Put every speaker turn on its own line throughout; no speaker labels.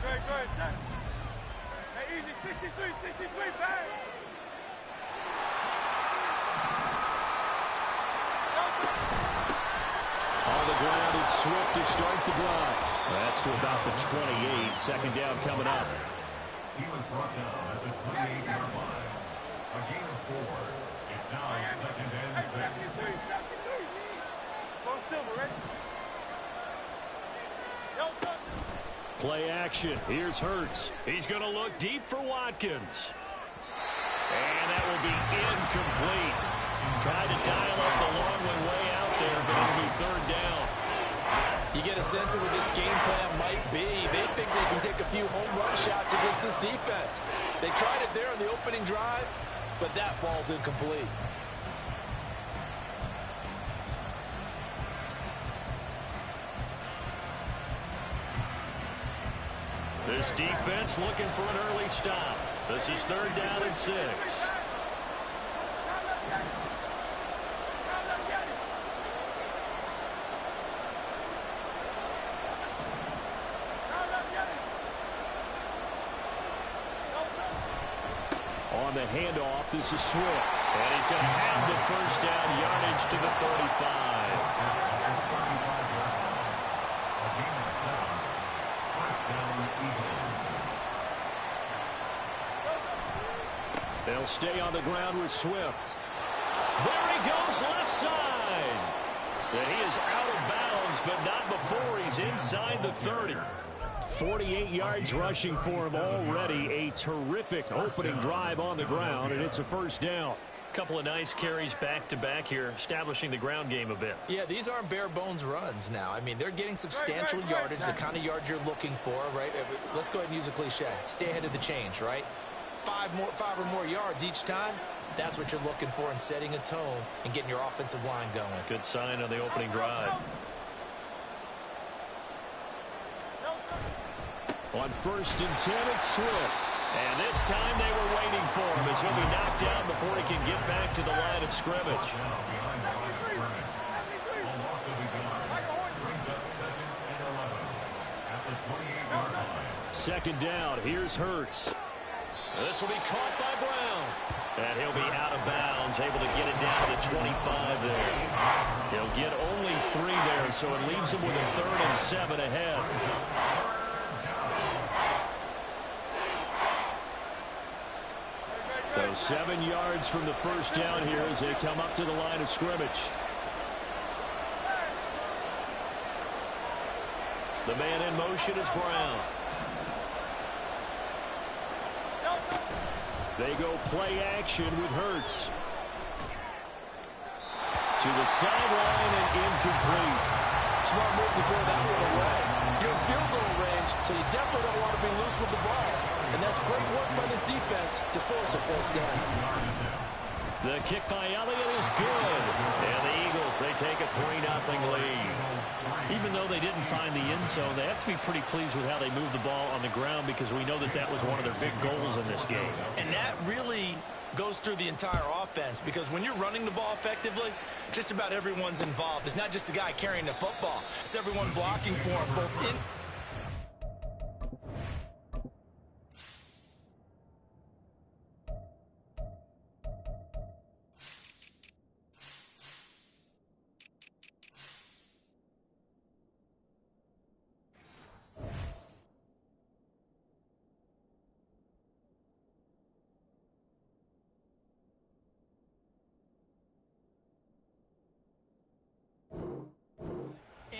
Hey, easy, 63, bang.
On the ground, it's Swift to start the drive. That's to about the 28. Second down coming up.
He was brought down at the 28-yard line. A gain of 4. It's now second and 6.
Play action. Here's Hurts. He's going to look deep for Watkins. And that will be incomplete. Tried to dial up the long way out there, but it'll be third down.
You get a sense of what this game plan might be. They think they can take a few home run shots against this defense. They tried it there on the opening drive, but that ball's incomplete.
This defense looking for an early stop. This is third down and 6. On the handoff, this is Swift. And he's going to have the first down, yardage to the 35. They'll stay on the ground with Swift. There he goes, left side. And he is out of bounds, but not before he's inside the 30. 48 yards rushing for him already. A terrific opening drive on the ground, and it's a first down. Couple of nice carries back-to-back here, establishing the ground game a bit.
Yeah, these aren't bare-bones runs now. I mean, they're getting substantial yardage, the kind of yards you're looking for, right? Let's go ahead and use a cliche. Stay ahead of the change, right? 5 or more yards each time, that's what you're looking for in setting a tone and getting your offensive line going.
Good sign on the opening drive. On first and 10, it's Swift. And this time they were waiting for him as he'll be knocked down before he can get back to the line of scrimmage. Second down, here's Hurts. This will be caught by Brown. And he'll be out of bounds, able to get it down to the 25 there. He'll get only 3 there, so it leaves him with a 3rd and 7 ahead. So 7 yards from the first down here as they come up to the line of scrimmage. The man in motion is Brown. They go play action with Hurts. To the sideline and incomplete.
Smart move to throw that one away. You're in field goal range, so you definitely don't want to be loose with the ball. And that's great work by this defense to force a fourth down.
The kick by Elliott is good. And the Eagles, they take a 3-0 lead. Even though they didn't find the end zone, they have to be pretty pleased with how they moved the ball on the ground because we know that that was one of their big goals in this game.
And that really goes through the entire offense because when you're running the ball effectively, just about everyone's involved. It's not just the guy carrying the football. It's everyone blocking for him, both in...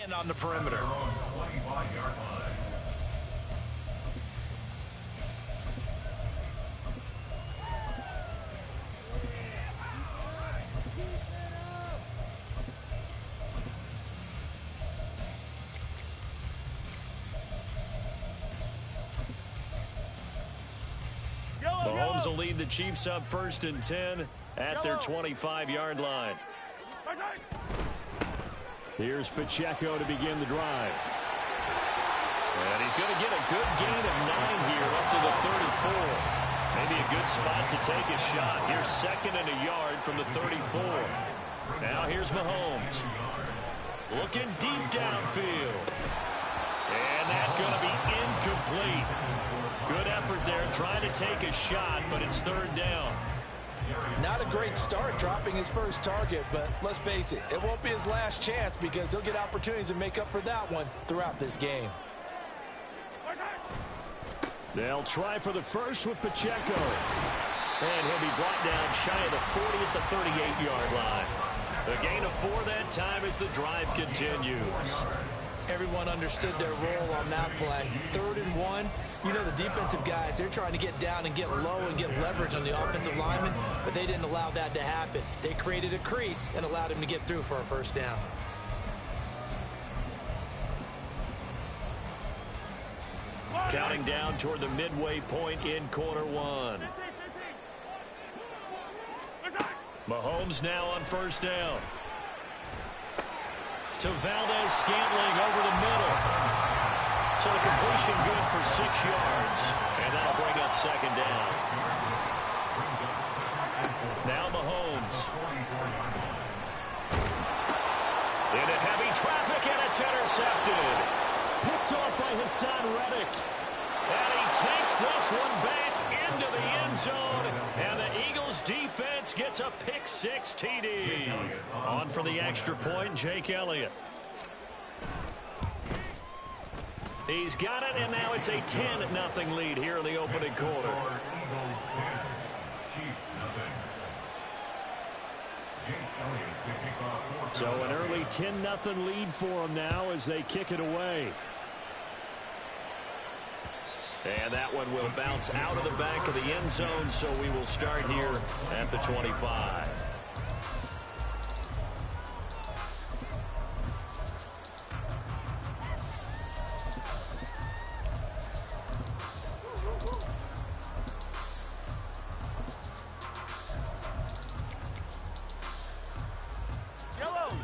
and on the perimeter.
Mahomes will lead the Chiefs up 1st and 10 at their 25-yard line. Here's Pacheco to begin the drive. And he's going to get a good gain of 9 here up to the 34. Maybe a good spot to take a shot. Here's 2nd and a yard from the 34. Now here's Mahomes. Looking deep downfield. And that's going to be incomplete. trying to take a shot, but it's third down.
Not a great start dropping his first target, but let's face it, it won't be his last chance because he'll get opportunities to make up for that one throughout this game.
They'll try for the first with Pacheco. And he'll be brought down shy of the 40 at the 38-yard line. A gain of 4 that time as the drive continues.
Everyone understood their role on that play. 3rd and 1. You know the defensive guys, they're trying to get down and get low and get leverage on the offensive lineman, but they didn't allow that to happen. They created a crease and allowed him to get through for a first down.
Counting down toward the midway point in quarter 1. Mahomes now on first down. To Valdez-Scantling over the middle. So the completion good for 6 yards. And that'll bring up second down. Now Mahomes. Into heavy traffic, and it's intercepted. Picked off by Hassan Reddick. And he takes this one back into the end zone. And the Eagles defense gets a pick-6 TD. On for the extra point, Jake Elliott. He's got it, and now it's a 10-0 lead here in the opening quarter. So an early 10-0 lead for them now as they kick it away. And that one will bounce out of the back of the end zone, so we will start here at the 25.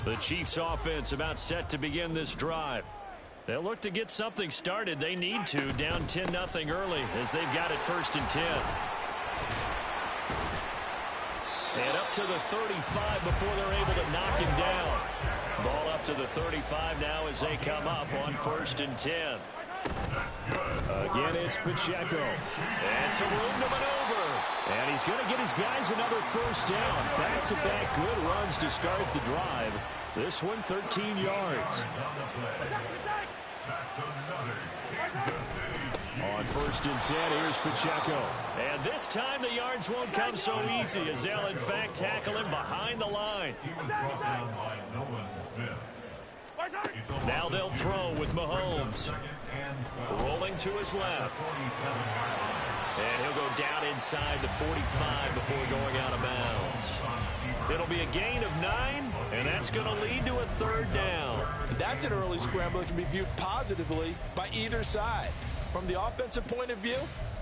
The Chiefs offense about set to begin this drive. They'll look to get something started. They need to, down 10-0 early as they've got it 1st and 10. And up to the 35 before they're able to knock him down. Ball up to the 35 now as they come up on 1st and 10. Again, it's Pacheco. And some room to maneuver. And he's going to get his guys another first down. Back-to-back good runs to start the drive. This one 13 yards. On 1st and 10, here's Pacheco. And this time the yards won't come so easy as they'll in fact tackle him behind the line. Now they'll throw with Mahomes. Rolling to his left. And he'll go down inside the 45 before going out of bounds. It'll be a gain of 9, and that's going to lead to a 3rd down.
That's an early scramble that can be viewed positively by either side. From the offensive point of view,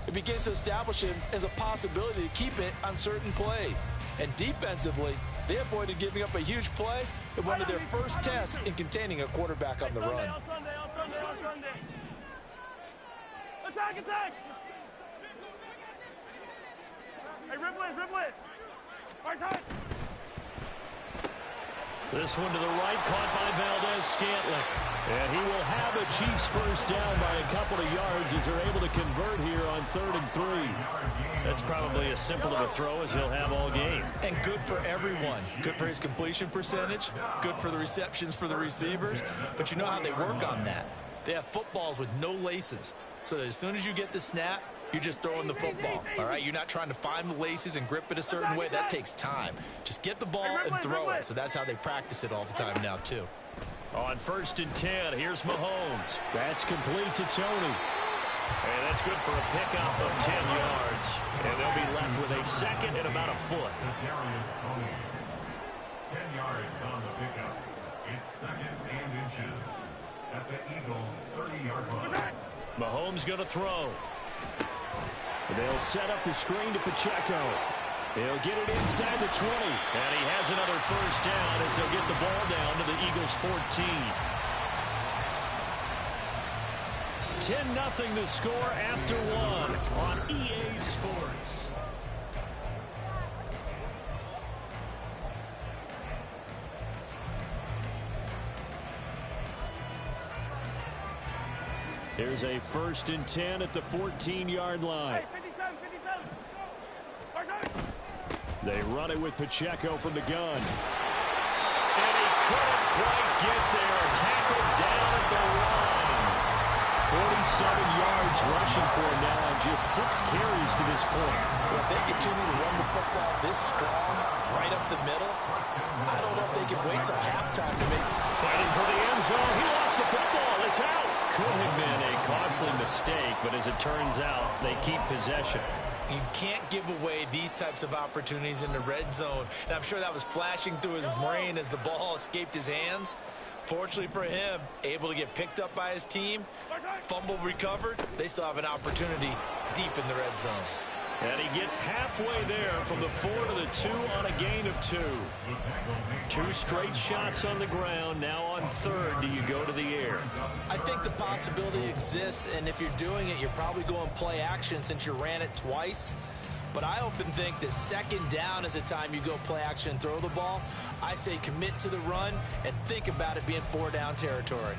it begins to establish him as a possibility to keep it on certain plays. And defensively, they avoided giving up a huge play in one of their first tests in containing a quarterback on the run.
On Sunday. Attack! Hey, Ripley's. Right side.
This one to the right, caught by Valdez-Scantling. And he will have a Chiefs first down by a couple of yards as they're able to convert here on 3rd and 3. That's probably as simple of a throw as he'll have all game.
And good for everyone. Good for his completion percentage. Good for the receptions for the receivers. But you know how they work on that. They have footballs with no laces. So that as soon as you get the snap, you're just throwing the football, all right? You're not trying to find the laces and grip it a certain way. That takes time. Just get the ball and throw it. So that's how they practice it all the time now, too.
On 1st and 10, here's Mahomes. That's complete to Tony. And that's good for a pickup of 10 yards. And they'll be left with a 2nd and about a foot.
10 yards on the pickup. It's 2nd and inches at the Eagles' 30-yard line.
Mahomes going to throw. They'll set up the screen to Pacheco. He'll get it inside the 20. And he has another first down as they'll get the ball down to the Eagles' 14. 10-0 the score after 1 on EA Sports. Here's a 1st and 10 at the 14-yard line.
Hey, 57.
They run it with Pacheco from the gun. And he couldn't quite get there. Tackled down at the line. 47 yards rushing for him now on just 6 carries to this point.
Well, if they continue to run the football this strong, right up the middle, I don't know if they can wait till halftime to make.
Fighting for the end zone. He lost the football. It's out. Could have been a costly mistake, but as it turns out, they keep possession.
You can't give away these types of opportunities in the red zone. And I'm sure that was flashing through his brain as the ball escaped his hands. Fortunately for him, able to get picked up by his team, fumble recovered. They still have an opportunity deep in the red zone.
And he gets halfway there from the 4 to the 2 on a gain of 2. 2 straight shots on the ground. Now on third, do you go to the air?
I think the possibility exists, and if you're doing it, you're probably going play action since you ran it twice. But I often think that second down is a time you go play action and throw the ball. I say commit to the run and think about it being 4 down territory.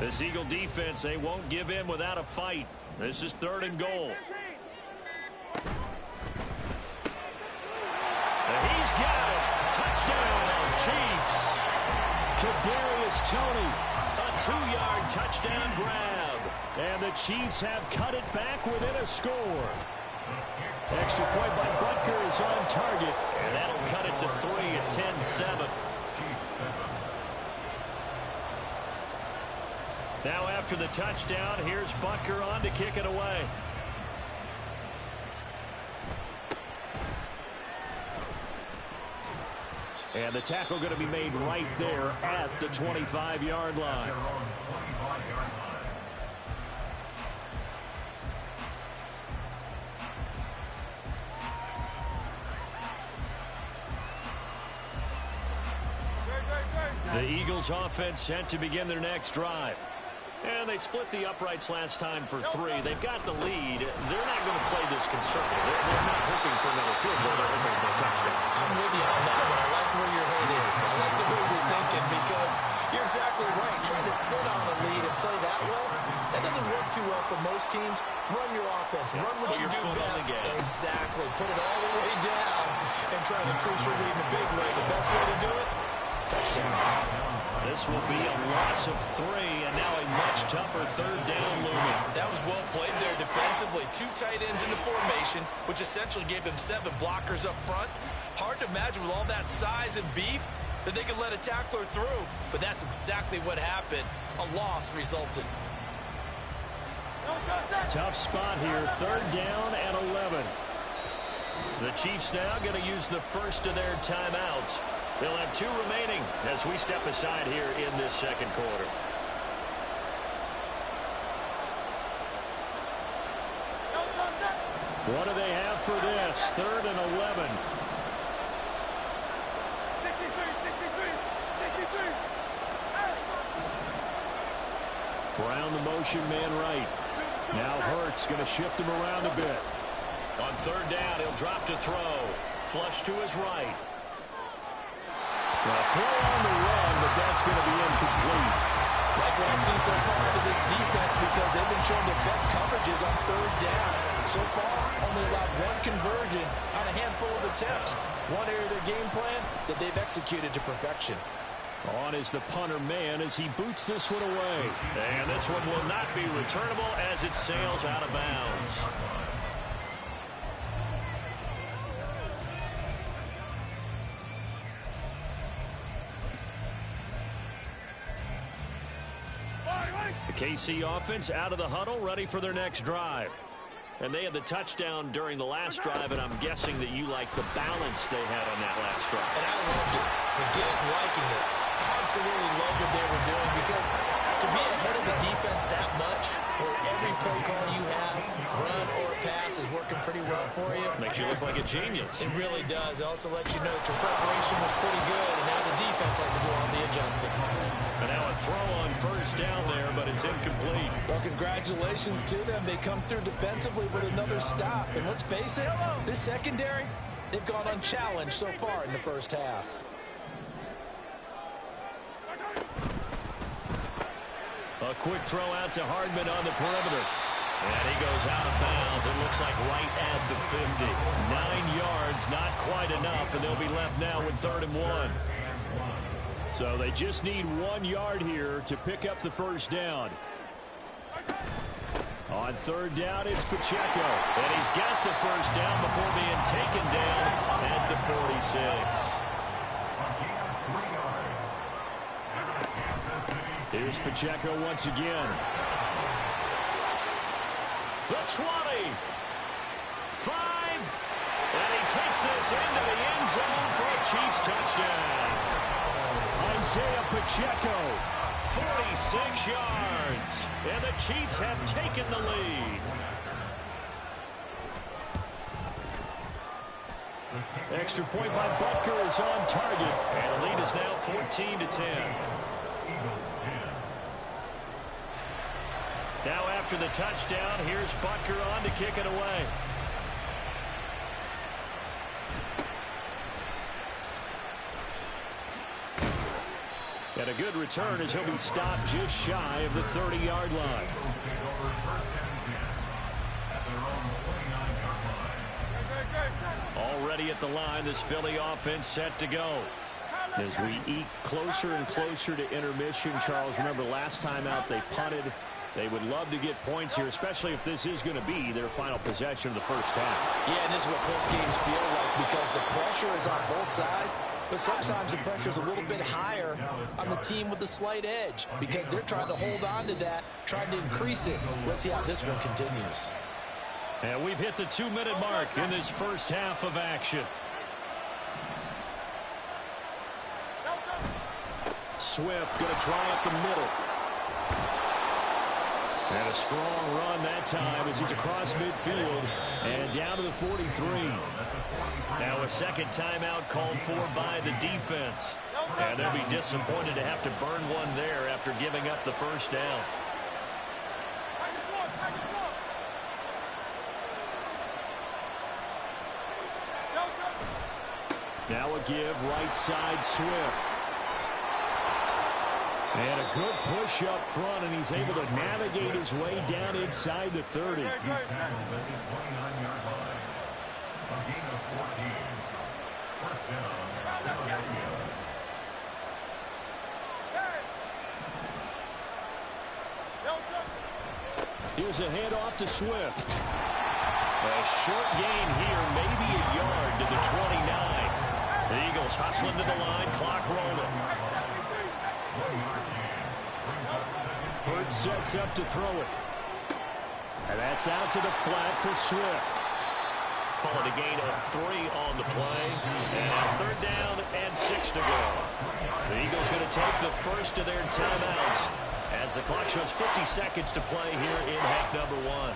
This Eagle defense, they won't give in without a fight. This is 3rd and goal. And he's got it. Touchdown, Chiefs. Kadarius Toney, a 2-yard touchdown grab. And the Chiefs have cut it back within a score. Extra point by Butker is on target. And that'll cut it to 3 at 10-7. Now after the touchdown, here's Butker on to kick it away. And the tackle going to be made right there at the 25-yard line. The Eagles offense set to begin their next drive. And they split the uprights last time for 3. They've got the lead. They're not going to play this conservative. They're not hoping for another field goal. They're hoping for a touchdown.
I'm with you on that one. I like where your head is. I like the way you're thinking because you're exactly right. Trying to sit on the lead and play that way, that doesn't work too well for most teams. Run your offense. Run what you do best. Exactly. Put it all the way down and try to increase your lead in a big way. The best way to do it, touchdowns.
This will be a loss of 3, and now a much tougher 3rd down looming.
That was well played there defensively. 2 tight ends in the formation, which essentially gave them 7 blockers up front. Hard to imagine with all that size and beef that they could let a tackler through, but that's exactly what happened. A loss resulted.
Tough spot here, 3rd down and 11. The Chiefs now going to use the first of their timeouts. They'll have 2 remaining as we step aside here in this second quarter. What do they have for this? 3rd and 11. 63. Brown the motion man right. Now Hurts going to shift him around a bit. On 3rd down, he'll drop to throw. Flush to his right. Well, throw on the run, but that's going to be incomplete.
Like what I see so far out of this defense because they've been showing their best coverages on 3rd down. So far, only allowed 1 conversion on a handful of attempts. One area of their game plan that they've executed to perfection.
On is the punter man as he boots this one away. And this one will not be returnable as it sails out of bounds. The KC offense out of the huddle, ready for their next drive. And they had the touchdown during the last drive, and I'm guessing that you like the balance they had on that last drive.
And I loved it. Forget liking it. Absolutely love what they were doing because to be ahead of the defense that much, where every play call you have, run or pass, is working pretty well for you.
Makes you look like a genius.
It really does. It also lets you know that your preparation was pretty good, and now the defense has to do all the adjusting.
And now a throw on 1st down there, but it's incomplete.
Well, congratulations to them. They come through defensively with another stop. And let's face it, this secondary, They've gone unchallenged so far in the first half.
A quick throw out to Hardman on the perimeter. And he goes out of bounds. It looks like right at the 50. 9 yards, not quite enough, and they'll be left now with 3rd and 1. So they just need 1 yard here to pick up the first down. On 3rd down, it's Pacheco. And he's got the first down before being taken down at the 46. Here's Pacheco once again. The 20. 5. And he takes this into the end zone for a Chiefs touchdown. Isaiah Pacheco, 46 yards. And the Chiefs have taken the lead. Extra point by Butker is on target. And the lead is now 14-10. Now after the touchdown, here's Butker on to kick it away. And a good return as he'll be stopped just shy of the 30-yard line. Already at the line, this Philly offense set to go. As we eke closer and closer to intermission, Charles, remember last time out they punted. They would love to get points here, especially if this is going to be their final possession of the first half.
Yeah, and this is what close games feel like because the pressure is on both sides, but sometimes the pressure is a little bit higher on the team with the slight edge because they're trying to hold on to that, trying to increase it. Let's see how this one continues.
And we've hit the 2-minute mark in this first half of action. Swift going to try up the middle. And a strong run that time as he's across midfield and down to the 43. Now a second timeout called for by the defense. And they'll be disappointed to have to burn one there after giving up the first down. Now a give right side Swift. And a good push up front, and he's able to navigate his way down inside the 30. Here's a handoff to Swift. A short gain here, maybe a yard to the 29. The Eagles hustling to the line, clock rolling. Bird sets up to throw it. And that's out to the flat for Swift. Call it a gain of 3 on the play. And 3rd down and 6 to go. The Eagles going to take the first of their timeouts as the clock shows 50 seconds to play here in half number 1.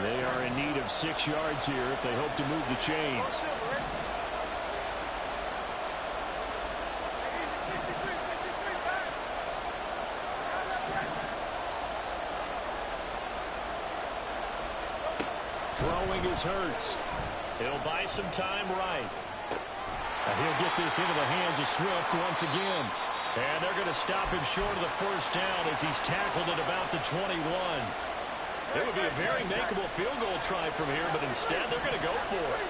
They are in need of 6 yards here if they hope to move the chains. Throwing is Hurts. It'll buy some time right. And he'll get this into the hands of Swift once again. And they're going to stop him short of the first down as he's tackled at about the 21. It would be a very makeable field goal try from here, but instead they're going to go for it.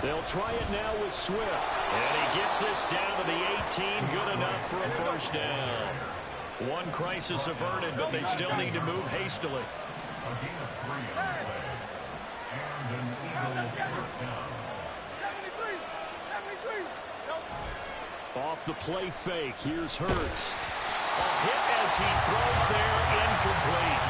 They'll try it now with Swift. And he gets this down to the 18. Good enough for a first down. One crisis averted, but they still need to move hastily. Off the play fake, here's Hurts. A hit as he throws there, incomplete.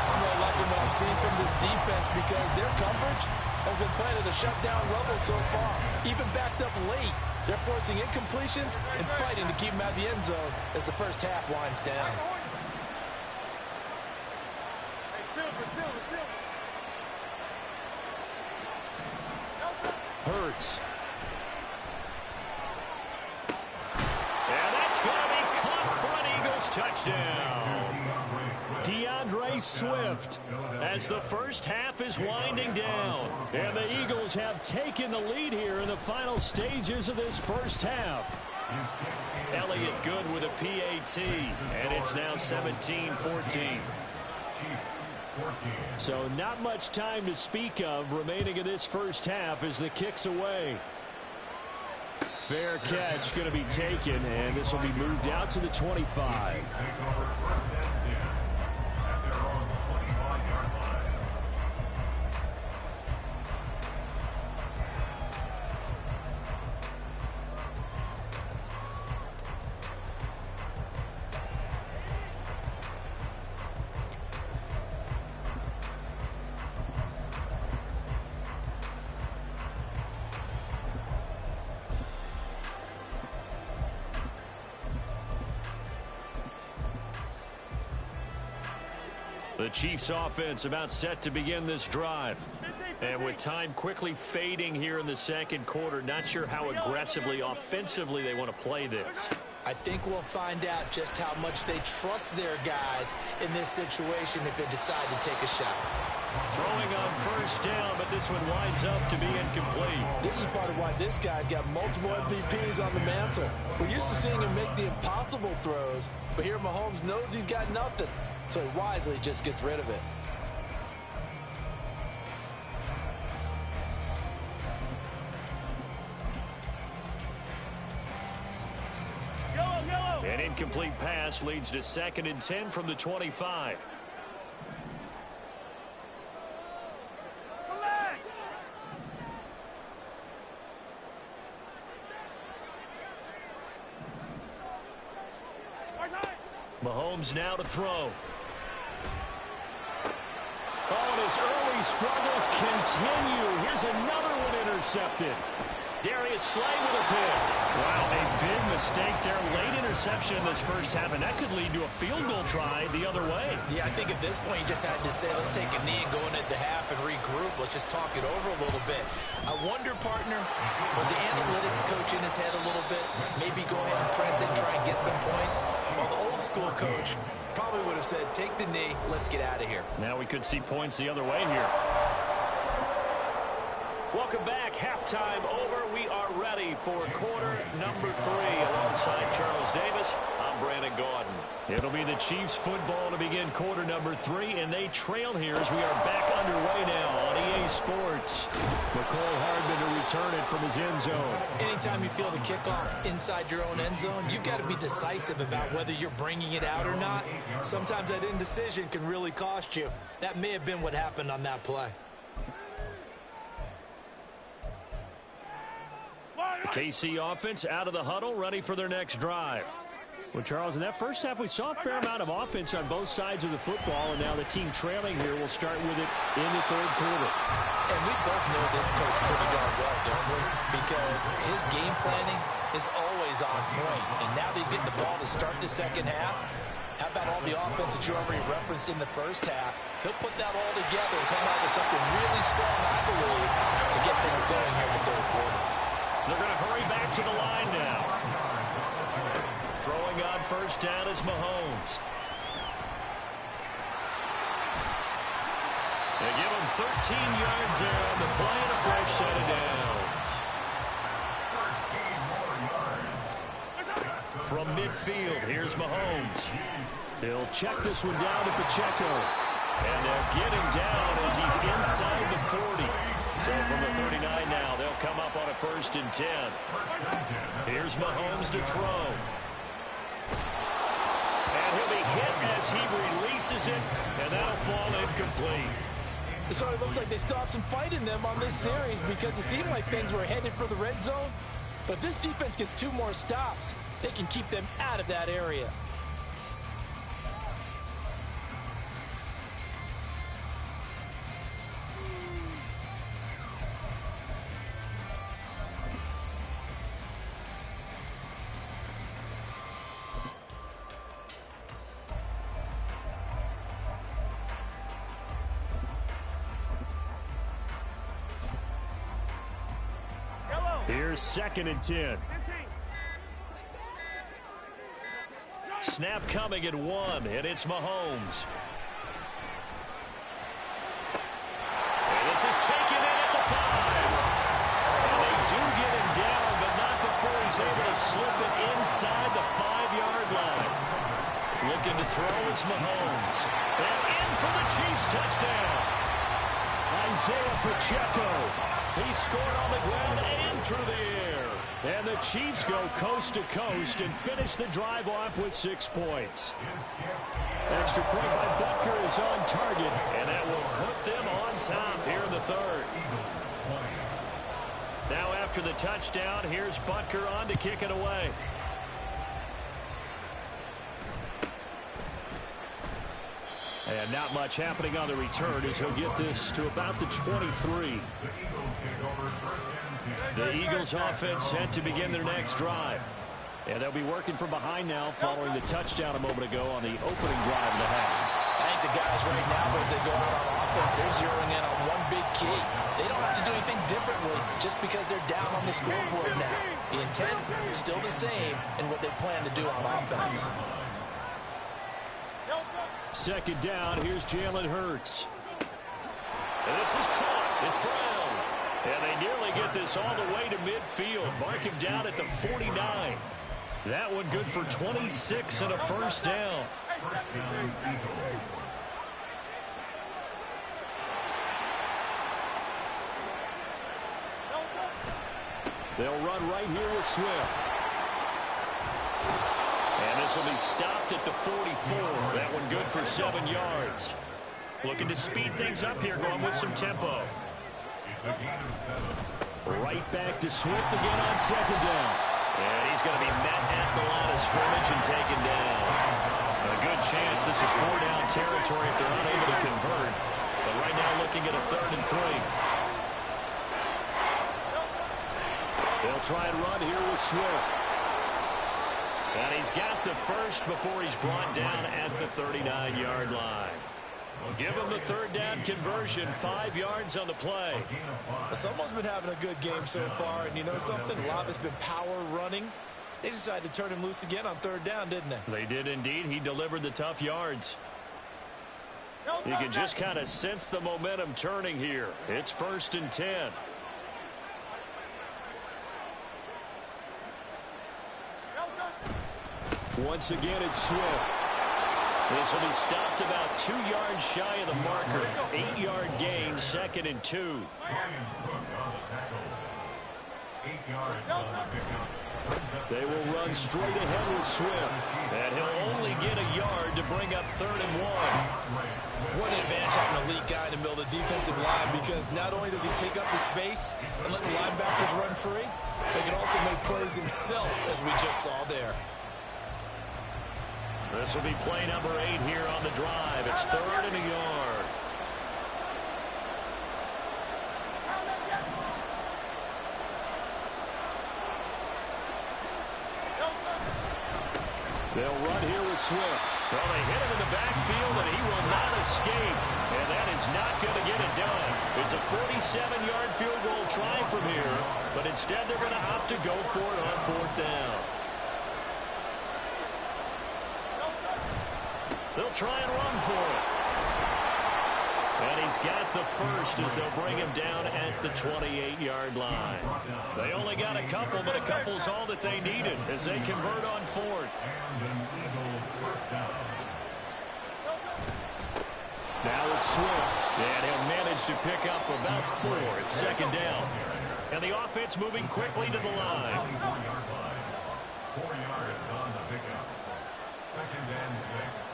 I'm really liking what I'm seeing from this defense because their coverage has been playing at a shutdown level so far. Even backed up late, they're forcing incompletions and fighting to keep them out of the end zone as the first half winds down.
touchdown. DeAndre Swift as the first half is winding down. And the Eagles have taken the lead here in the final stages of this first half. Elliott good with a PAT, and it's now 17-14. So not much time to speak of remaining in this first half as the kick's away. Fair catch going to be taken, and this will be moved out to the 25. The Chiefs offense about set to begin this drive. And with time quickly fading here in the second quarter, not sure how aggressively, offensively they want to play this.
I think we'll find out just how much they trust their guys in this situation if they decide to take a shot.
Throwing on first down, but this one winds up to be incomplete.
This is part of why this guy's got multiple MVPs on the mantle. We're used to seeing him make the impossible throws, but here Mahomes knows he's got nothing, so he wisely just gets rid of it.
An incomplete pass leads to 2nd and 10 from the 25. Mahomes now to throw. Oh, and his early struggles continue. Here's another one intercepted. Darius Slay with a pick. Wow, a big mistake there. Late interception in this first half, and that could lead to a field goal try the other way.
Yeah, I think at this point you just had to say, let's take a knee and go into the half and regroup. Let's just talk it over a little bit. I wonder, partner, was the analytics coach in his head a little bit? Maybe go ahead and press it and try and get some points? Well, the old school coach probably would have said, take the knee, let's get out of here.
Now we could see points the other way here. Welcome back. Halftime over. We are ready for quarter number 3. Alongside Charles Davis, I'm Brandon Gaudin. It'll be the Chiefs football to begin quarter number 3, and they trail here as we are back underway now on EA Sports. McCole Hardman to return it from his end zone.
Anytime you feel the kickoff inside your own end zone, you've got to be decisive about whether you're bringing it out or not. Sometimes that indecision can really cost you. That may have been what happened on that play.
The KC offense out of the huddle, ready for their next drive. Well, Charles, in that first half, we saw a fair amount of offense on both sides of the football, and now the team trailing here will start with it in the third quarter.
And we both know this coach pretty darn well, don't we? Because his game planning is always on point. And now that he's getting the ball to start the second half, how about all the offense that you already referenced in the first half? He'll put that all together and come out with something really strong, I believe, to get things going here in the third quarter.
They're going to hurry back to the line now. Throwing on first down is Mahomes. They give him 13 yards there on the play and a fresh set of downs. From midfield, here's Mahomes. He'll check this one down to Pacheco. And they'll get him down as he's inside the 40. So from the 39 now, they'll come up on a 1st and 10. Here's Mahomes to throw. And he'll be hit as he releases it, and that'll fall incomplete.
So it looks like they still have some fight in them on this series because it seemed like things were headed for the red zone. But if this defense gets 2 more stops, they can keep them out of that area.
Here's 2nd and 10. snap coming at 1, and it's Mahomes. And this is taken in at the 5. And they do get him down, but not before he's able to slip it inside the 5-yard line. Looking to throw is Mahomes. And in for the Chiefs touchdown. Isaiah Pacheco. He scored on the ground and through the air. And the Chiefs go coast to coast and finish the drive off with 6 points. Extra point by Butker is on target, and that will put them on top here in the 3rd. Now after the touchdown, here's Butker on to kick it away. And not much happening on the return as he'll get this to about the 23. The Eagles offense set to begin their next drive. And they'll be working from behind now following the touchdown a moment ago on the opening drive of the half.
I think the guys right now, as they go out on offense, they're zeroing in on one big key. They don't have to do anything differently just because they're down on the scoreboard now. The intent still the same in what they plan to do on offense.
Second down, here's Jalen Hurts. And this is caught. It's Brown. And they nearly get this all the way to midfield. Mark him down at the 49. That one good for 26 and a first down. They'll run right here with Swift. And this will be stopped at the 44. That one good for 7 yards. Looking to speed things up here, going with some tempo. Right back to Swift again on second down. And he's going to be met at the line of scrimmage and taken down. A good chance this is 4-down territory if they're unable to convert. But right now looking at a 3rd and 3. They'll try and run here with Swift. And he's got the first before he's brought down at the 39-yard line. Give him the 3rd down conversion, 5 yards on the play.
Someone's been having a good game so far, and you know something? A lot of it's been power running. They decided to turn him loose again on 3rd down, didn't they?
They did indeed. He delivered the tough yards. You can just kind of sense the momentum turning here. It's 1st and 10. Once again, it's Swift. This will be stopped about 2 yards shy of the marker. 8-yard gain, 2nd and 2. They will run straight ahead with Swift. And he'll only get a yard to bring up 3rd and 1.
What an advantage having a elite guy in the middle of the defensive line, because not only does he take up the space and let the linebackers run free, they can also make plays himself, as we just saw there.
This will be play number 8 here on the drive. It's 3rd and a yard. They'll run here with Swift. Well, they hit him in the backfield, and he will not escape. And that is not going to get it done. It's a 47-yard field goal try from here, but instead they're going to opt to go for it on 4th down. They'll try and run for it. And he's got the first as they'll bring him down at the 28-yard line. They only got a couple, but a couple's all that they needed as they convert on 4th. Now it's Swift. And he'll manage to pick up about 4 at 2nd down. And the offense moving quickly to the line.
4 yards on the pickup. 2nd and 6.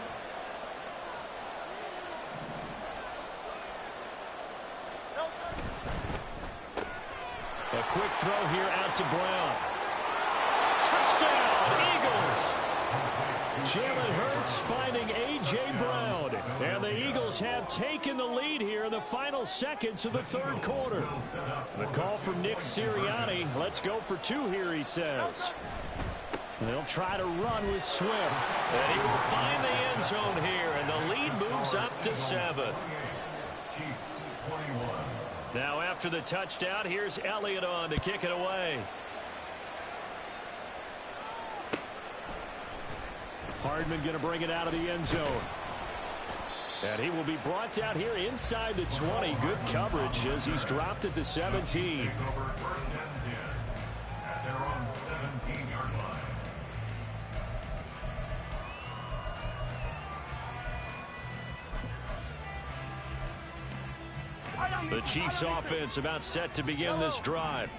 A quick throw here out to Brown. Touchdown, Eagles! Jalen Hurts finding A.J. Brown. And the Eagles have taken the lead here in the final seconds of the 3rd quarter. The call from Nick Sirianni. Let's go for 2 here, he says. They'll try to run with Swift. And he will find the end zone here. And the lead moves up to 7. Now after the touchdown, here's Elliott on to kick it away. Hardman going to bring it out of the end zone. And he will be brought out here inside the 20. Good coverage as he's dropped at the 17.
At their own 17-yard line.
The Chiefs offense about set to begin this drive.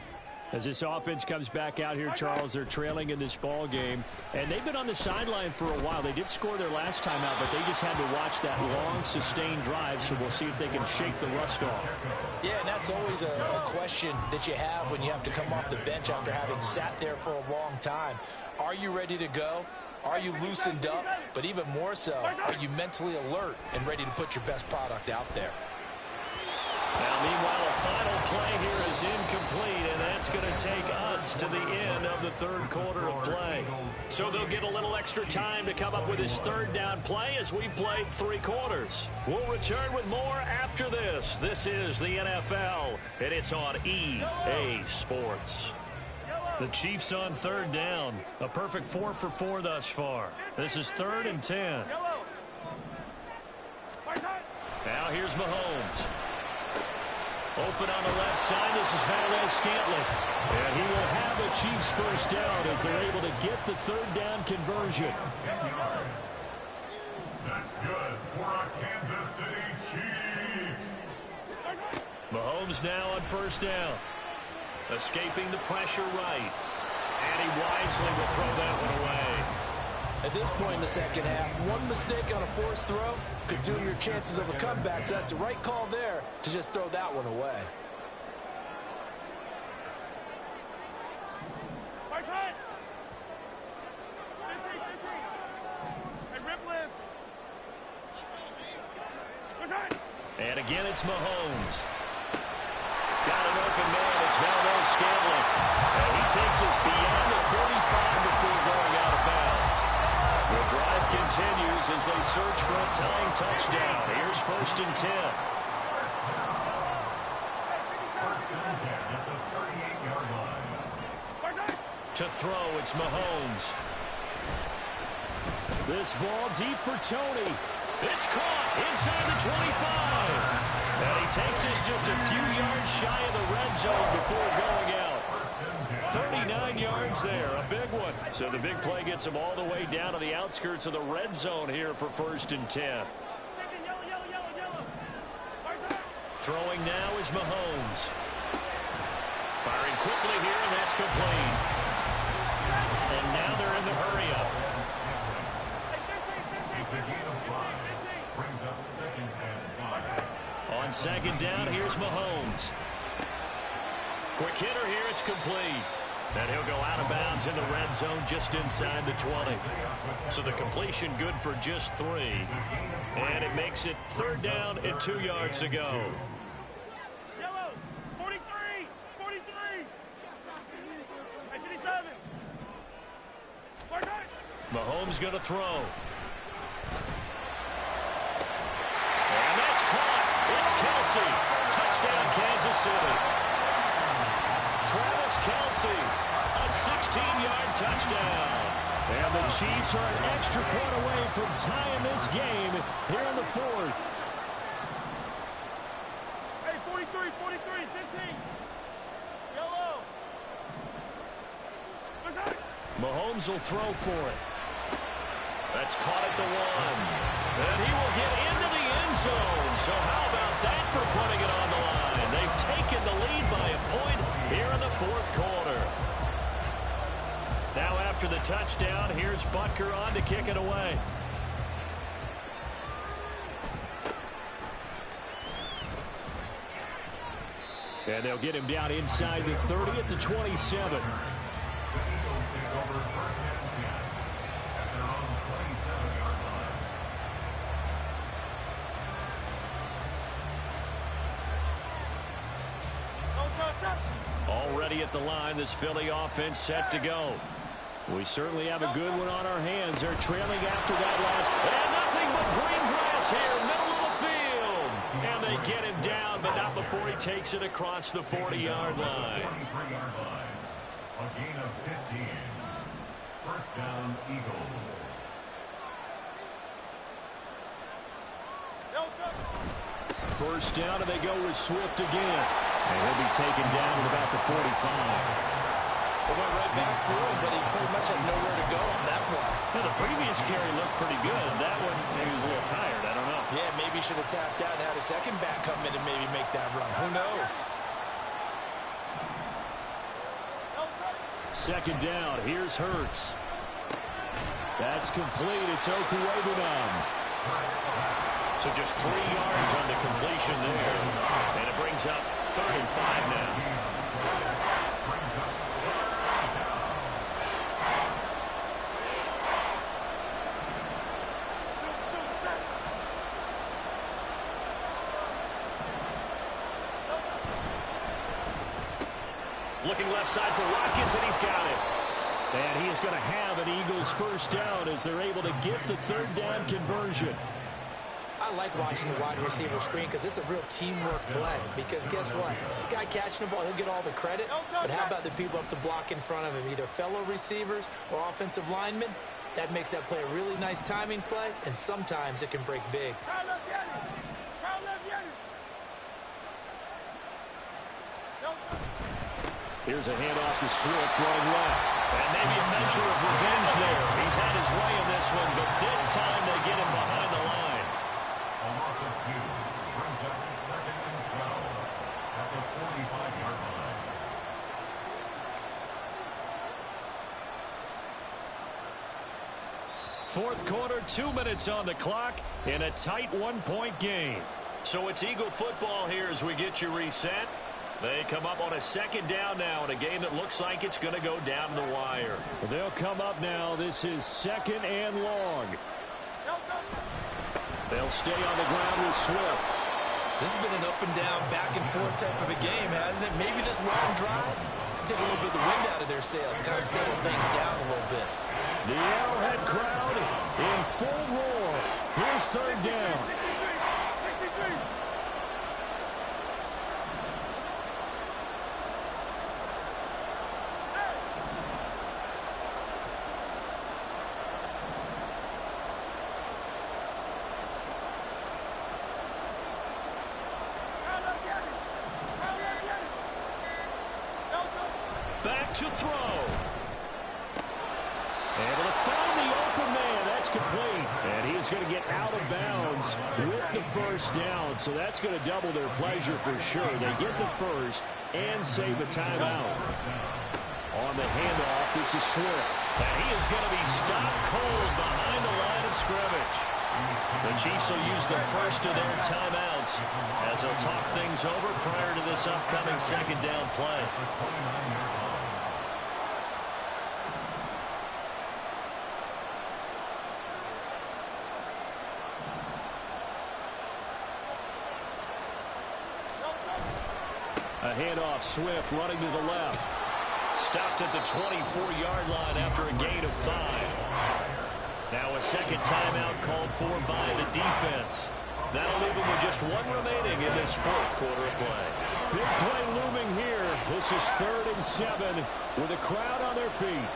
As this offense comes back out here, Charles, they're trailing in this ball game, and they've been on the sideline for a while. They did score their last time out, but they just had to watch that long, sustained drive, so we'll see if they can shake the rust off.
Yeah, and that's always a question that you have when you have to come off the bench after having sat there for a long time. Are you ready to go? Are you loosened up? But even more so, are you mentally alert and ready to put your best product out there?
Now, meanwhile, a final play here is incomplete, and that's going to take us to the end of the third quarter of play. So they'll get a little extra time to come up with his third down play as we played 3 quarters. We'll return with more after this. This is the NFL, and it's on EA Sports. The Chiefs on third down. A perfect 4 for 4 thus far. This is 3rd and 10. Now here's Mahomes. Open on the left side. This is Valdez-Scantling. And he will have a Chiefs first down as they're able to get the third down conversion.
10 yards. That's good for our Kansas City Chiefs.
Mahomes now on first down. Escaping the pressure right. And he wisely will throw that one away.
At this point in the second half, one mistake on a forced throw could doom your chances of a comeback, so that's the right call there to just throw that one away.
And again, it's Mahomes. Got an open man. It's Valdez-Scantling. And he takes us beyond the 35 before going out of bounds. The drive continues as they search for a tying touchdown. Here's 1st and 10.
First and 10 at the 38-yard line.
To throw, it's Mahomes. This ball deep for Tony. It's caught inside the 25. And he takes us just a few yards shy of the red zone before going out. 39 yards there, a big one. So the big play gets him all the way down to the outskirts of the red zone here for 1st and 10. Throwing now is Mahomes. Firing quickly here, and that's complete. And now they're in the hurry-up.
It's a gain of 5. Brings up 2nd and 5.
On 2nd down, here's Mahomes. Quick hitter here, it's complete. And he'll go out of bounds in the red zone just inside the 20. So the completion good for just 3. And it makes it 3rd down and 2 yards to go.
Yellow, 43, 43. 57.
Mahomes going to throw. And that's caught. It's Kelsey. Touchdown, Kansas City. Travis Kelsey, a 16-yard touchdown. And the Chiefs are an extra point away from tying this game here in the 4th.
Hey, 43, 43, 15. Yellow.
Mahomes will throw for it. That's caught at the 1. And he will get into the end zone. So how about that for putting it on the line? They've taken the lead by a point here in the 4th quarter. Now after the touchdown, here's Butker on to kick it away. And they'll get him down inside the 30 at the 27. Already at the line, this Philly offense set to go. We certainly have a good one on our hands. They're trailing after that last. And nothing but green grass here, middle of the field. And they get him down, but not before he takes it across the 40-yard line.
A gain of 15. First down, Eagles.
First down, and they go with Swift again. And he'll be taken down at about the 45.
They went right back to him, but he pretty much had nowhere to go on that play.
Well, the previous carry looked pretty good. That one, maybe he was a little tired. I don't know.
Yeah, maybe he should have tapped out and had a second back come in and maybe make that run. Who knows?
Second down. Here's Hurts. That's complete. It's Okuwebunam. So just 3 yards on the completion there. And it brings up 3rd and 5 now. Looking left side for Watkins, and he's got it. And he is going to have an Eagles first down as they're able to get the 3rd down conversion.
I like watching the wide receiver screen because it's a real teamwork play. Because guess what? The guy catching the ball, he'll get all the credit. But how about the people up to block in front of him, either fellow receivers or offensive linemen? That makes that play a really nice timing play, and sometimes it can break big.
Here's a handoff to Swift, throwing left. And maybe a measure of revenge there. He's had his way in this one, but this time they get him behind the line.
A loss of 2 brings up 2nd and 12 at the 45-yard line.
Fourth quarter, 2 minutes on the clock in a tight 1-point game. So it's Eagle football here as we get you reset. They come up on a 2nd down now in a game that looks like it's going to go down the wire. They'll come up now. This is 2nd and long. They'll stay on the ground with Swift.
This has been an up and down, back and forth type of a game, hasn't it? Maybe this long drive take a little bit of the wind out of their sails, kind of settle things down a little bit.
The Arrowhead crowd in full roar. Here's 3rd down. Back to throw. Able to find the open man. That's complete. And he is going to get out of bounds with the first down. So that's going to double their pleasure for sure. They get the first and save a timeout. On the handoff, this is Swift. And he is going to be stopped cold behind the line of scrimmage. The Chiefs will use the first of their timeouts as they'll talk things over prior to this upcoming 2nd down play. A handoff, Swift running to the left. Stopped at the 24-yard line after a gain of 5. Now a 2nd timeout called for by the defense. That'll leave them with just 1 remaining in this 4th quarter of play. Big play looming here. This is 3rd and 7 with a crowd on their feet.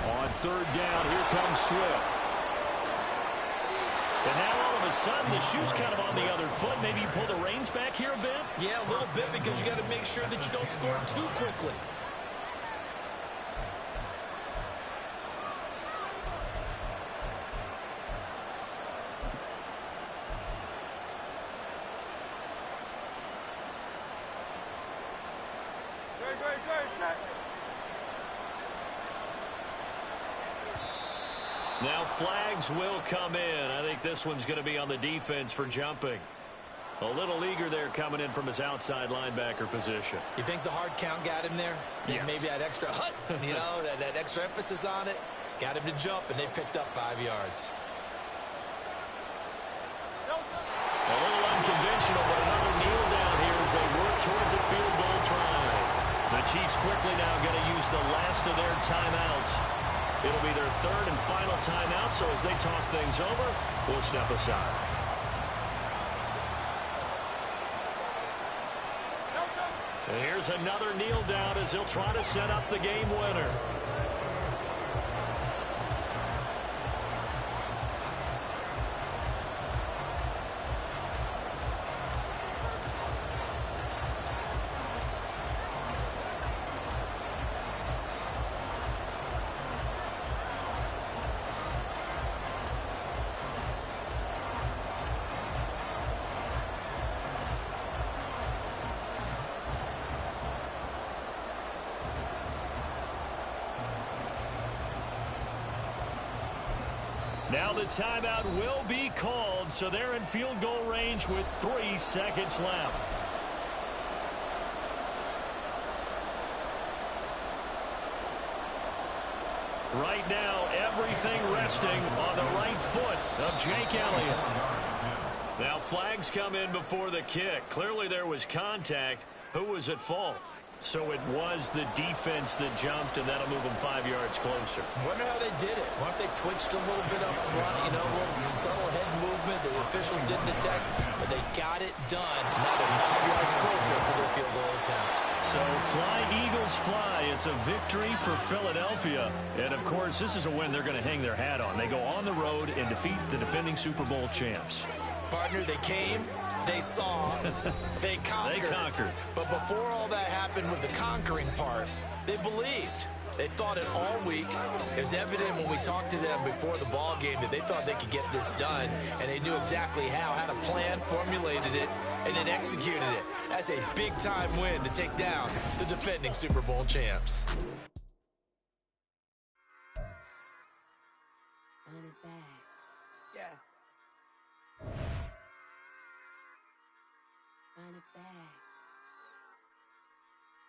On 3rd down, here comes Swift. And now all of a sudden, the shoe's kind of on the other foot. Maybe you pull the reins back here a bit?
Yeah, a little bit because you got to make sure that you don't score too quickly.
Now flags will come in. I think this one's going to be on the defense for jumping. A little eager there coming in from his outside linebacker position.
You think the hard count got him there?
Yes.
Maybe that extra hut, you know, that extra emphasis on it. Got him to jump, and they picked up 5 yards.
A little unconventional, but another kneel down here as they work towards a field goal try. The Chiefs quickly now going to use the last of their timeouts. It'll be their 3rd and final timeout, so as they talk things over, we'll step aside. And here's there's another kneel down as he'll try to set up the game winner. Now the timeout will be called, so they're in field goal range with 3 seconds left. Right now, everything resting on the right foot of Jake Elliott. Now flags come in before the kick. Clearly there was contact. Who was at fault? So it was the defense that jumped, and that'll move them 5 yards closer.
Wonder how they did it. Wonder if they twitched a little bit up front, you know, a little subtle head movement the officials didn't detect, but they got it done. Now they're 5 yards closer for their field goal attempt.
So fly, Eagles, fly. It's a victory for Philadelphia. And, of course, this is a win they're going to hang their hat on. They go on the road and defeat the defending Super Bowl champs.
Partner, they came, they saw, they conquered.
They conquered.
But before all that happened with the conquering part, they believed. They thought it all week. It was evident when we talked to them before the ball game that they thought they could get this done, and they knew exactly how, had a plan, formulated it, and then executed it. That's a big-time win to take down the defending Super Bowl champs.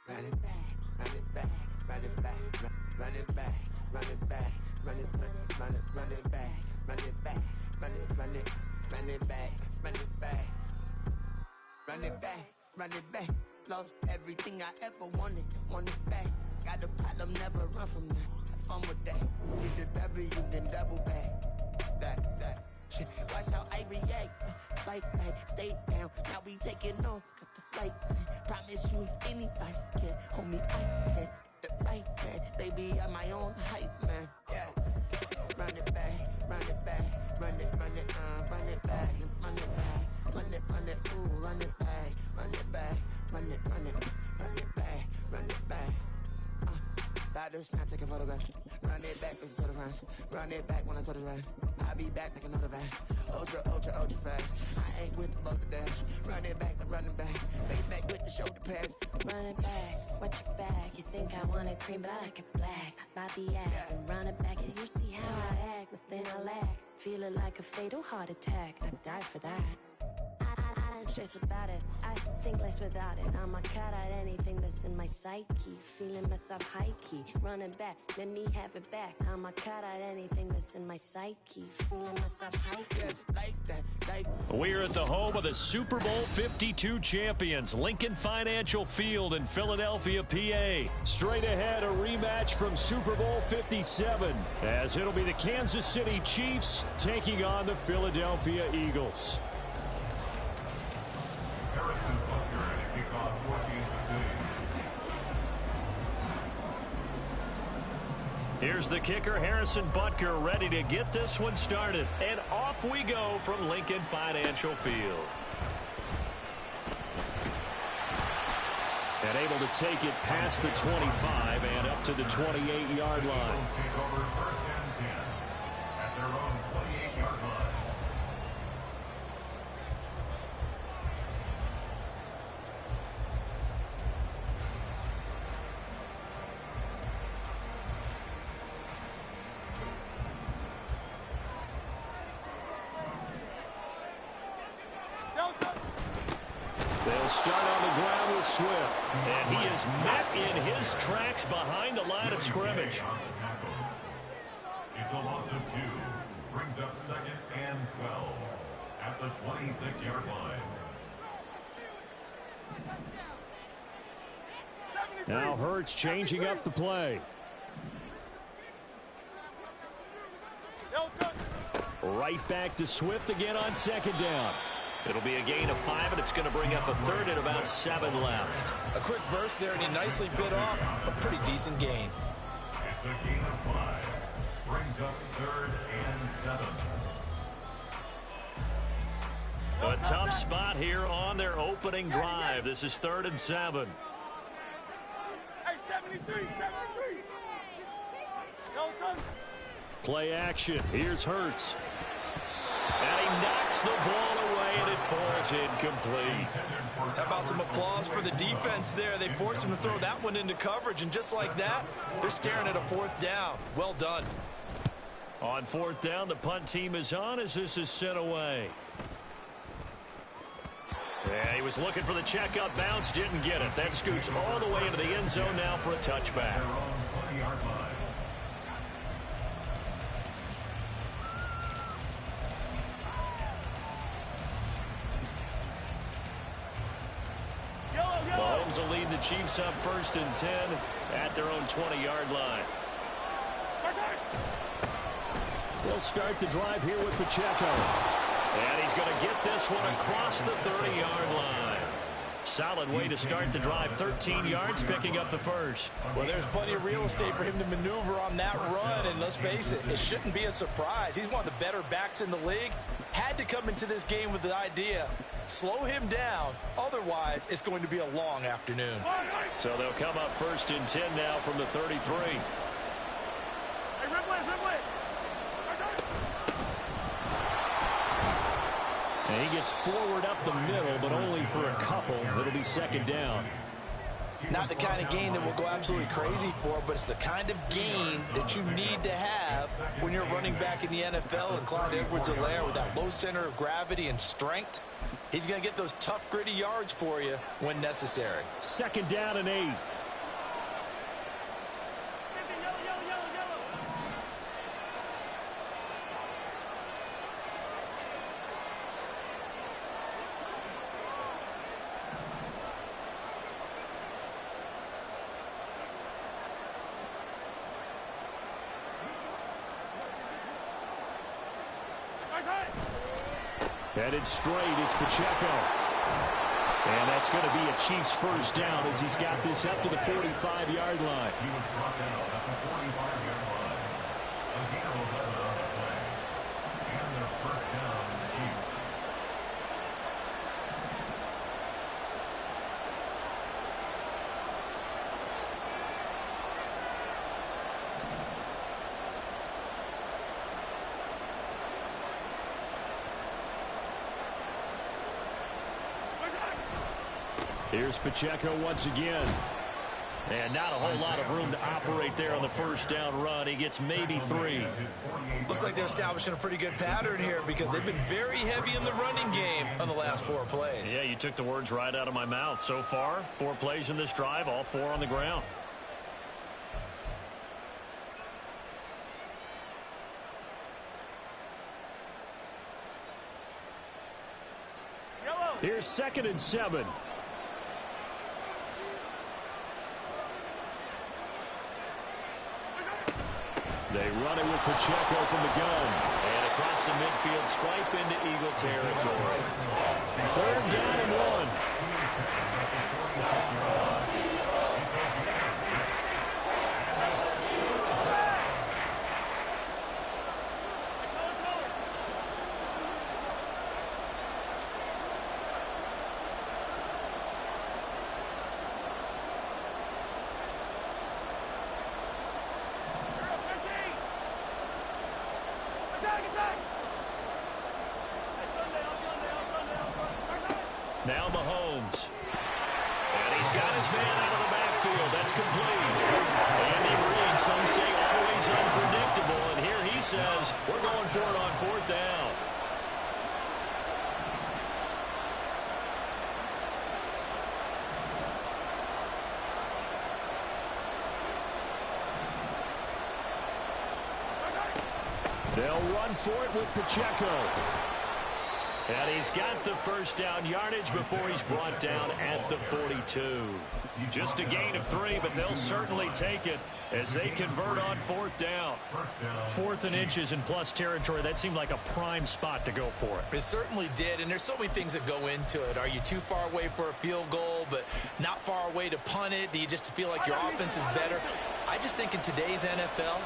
Run it back, run it back, run it back, run it back, run it back, run it back, run it back, run it back, run it back, run it back, run it back, run it back. Lost everything I ever wanted it back. Got a problem, never run from that. Have fun with that. Get the W, then double back. That shit. Watch how I react. Fight back, stay down. Now we taking off. Got the flight. Promise you if anybody can hold me, I can. The right man, baby, I'm my own hype man. Yeah. Run it back, run it back, run it back, run it back, run it back, ooh, run it back, run it back, run it back, run it back. About to snap, take a photograph. Run it back, listen to the rhymes. Run it back when I told it right. I'll be back, make another back. Ultra, ultra, ultra fast. I ain't with the boat to dash. Run it back, run it back. Face back with the shoulder pads.
Run it back, watch your back. You think I want it cream, but I like it black. Not by the act. And run it back, and you see how I act. Within I lack. Feel it like a fatal heart attack. I'd die for that. I don't stress about it. I think less without it. I'ma cut out anything that's in my psyche. Feeling myself high key. Running back, let me have it back. I'ma cut out anything that's in my psyche. Feeling myself high key.
Yes, like that, like.
We're at the home of the Super Bowl 52 champions, Lincoln Financial Field in Philadelphia, PA. Straight ahead, a rematch from Super Bowl 57, as it'll be the Kansas City Chiefs taking on the Philadelphia Eagles. Here's the kicker, Harrison Butker, ready to get this one started. And off we go from Lincoln Financial Field. And able to take it past the 25 and up to the 28-yard line.
Take over first and 10 at their own 28-yard line.
They'll start on the ground with Swift. And he is met in his tracks behind the line of scrimmage.
It's a loss of 2. Brings up second and 12 at the 26-yard line.
Now Hurts changing up the play. Right back to Swift again on second down. It'll be a gain of 5, and it's going to bring up a third and about 7 left.
A quick burst there, and he nicely bit off a pretty decent gain.
It's a gain of 5. Brings up 3rd and 7.
A tough spot here on their opening drive. This is 3rd and 7.
Hey, 73, 73.
Play action. Here's Hurts. And he knocks the ball away, and it falls incomplete.
How about some applause for the defense there? They forced him to throw that one into coverage, and just like that, they're staring at a 4th down. Well done.
On 4th down, the punt team is on as this is sent away. Yeah, he was looking for the checkout bounce, didn't get it. That scoots all the way into the end zone now for a touchback. Mahomes will lead the Chiefs up 1st and 10 at their own 20-yard line. They'll start the drive here with Pacheco. And he's going to get this one across the 30-yard line. Solid way to start the drive. 13 yards, picking up the first.
Well, there's plenty of real estate for him to maneuver on that run, and let's face it, it shouldn't be a surprise. He's one of the better backs in the league. Had to come into this game with the idea, slow him down, otherwise it's going to be a long afternoon.
So they'll come up 1st and 10 now from the 33.
Hey, Ridley.
And he gets forward up the middle, but only for a couple. It'll be 2nd down.
Not the kind of gain that we'll go absolutely crazy for, but it's the kind of gain that you need to have when you're running back in the NFL. And Clyde Edwards-Helaire, with that low center of gravity and strength, he's going to get those tough, gritty yards for you when necessary.
2nd down and 8. Headed straight, it's Pacheco. And that's going to be a Chiefs 1st down as he's got this up to the 45-yard line.
He was brought down at the 45-yard line. A gain of 11 on the play. And their 1st down, the Chiefs.
Here's Pacheco once again. And not a whole lot of room to operate there on the 1st down run. He gets maybe 3.
Looks like they're establishing a pretty good pattern here because they've been very heavy in the running game on the last 4 plays.
Yeah, you took the words right out of my mouth. So far, 4 plays in this drive, all 4 on the ground. Here's 2nd and 7. They run it with Pacheco from the gun. And across the midfield, stripe into Eagle territory. 3rd down and 1. Now Mahomes. And he's got his man out of the backfield. That's complete. Andy Reid, some say always unpredictable. And here he says, we're going for it on 4th down. They'll run for it with Pacheco. And he's got the 1st down yardage before he's brought down at the 42. Just a gain of 3, but they'll certainly take it as they convert on fourth down. 4th and inches in plus territory. That seemed like a prime spot to go for it.
It certainly did, and there's so many things that go into it. Are you too far away for a field goal, but not far away to punt it? Do you just feel like your offense is better? I just think in today's NFL,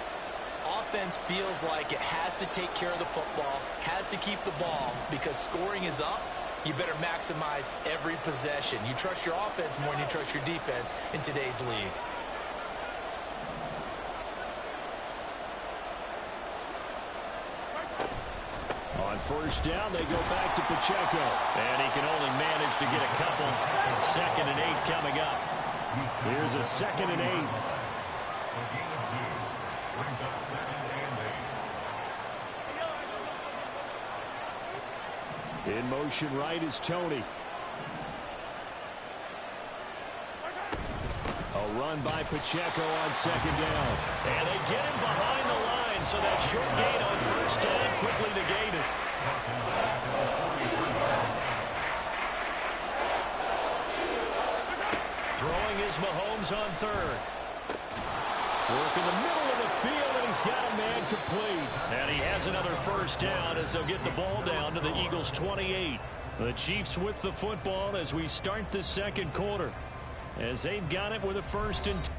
offense feels like it has to take care of the football, has to keep the ball, because scoring is up. You better maximize every possession. You trust your offense more than you trust your defense in today's league.
On first down, they go back to Pacheco. And he can only manage to get a couple. 2nd and 8 coming up. Here's a 2nd and 8.
A gain of 2 brings up 2nd and 8.
In motion right is Tony. A run by Pacheco on 2nd down. And they get him behind the line, so that short gain on first down quickly negated. Throwing is Mahomes on 3rd. Work in the middle of the field, and he's got a man complete. And he has another first down as they'll get the ball down to the Eagles' 28. The Chiefs with the football as we start the second quarter, as they've got it with a 1st and 2.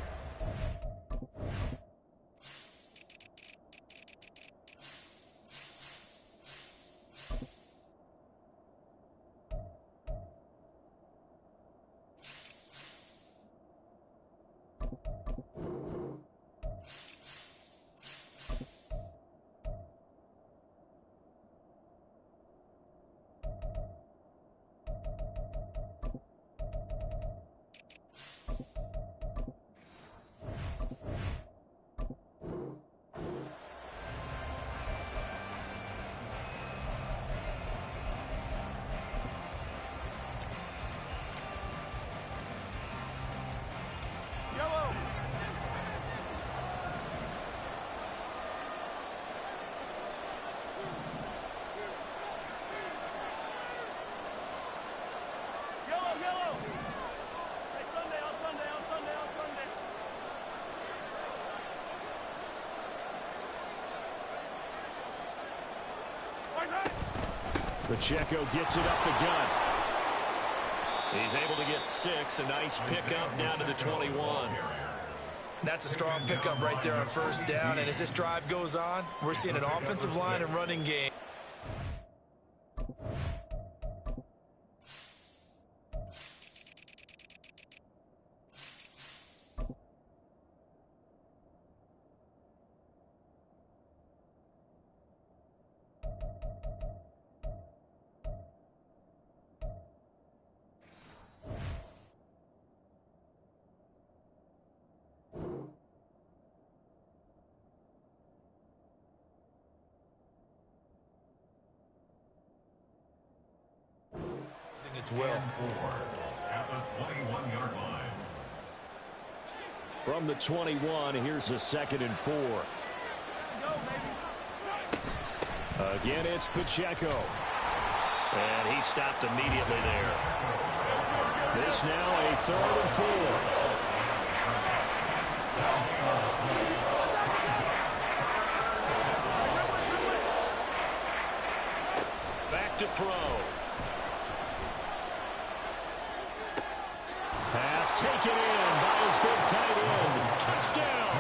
Pacheco gets it up the gut. He's able to get 6. A nice pickup down to the 21.
That's a strong pickup right there on first down. And as this drive goes on, we're seeing an offensive line and running game. Its will.
At the 21-yard line.
From the 21, here's a 2nd and 4. Again, it's Pacheco. And he stopped immediately there. This now a 3rd and 4. Back to throw. Pass taken in by his big tight end. Touchdown!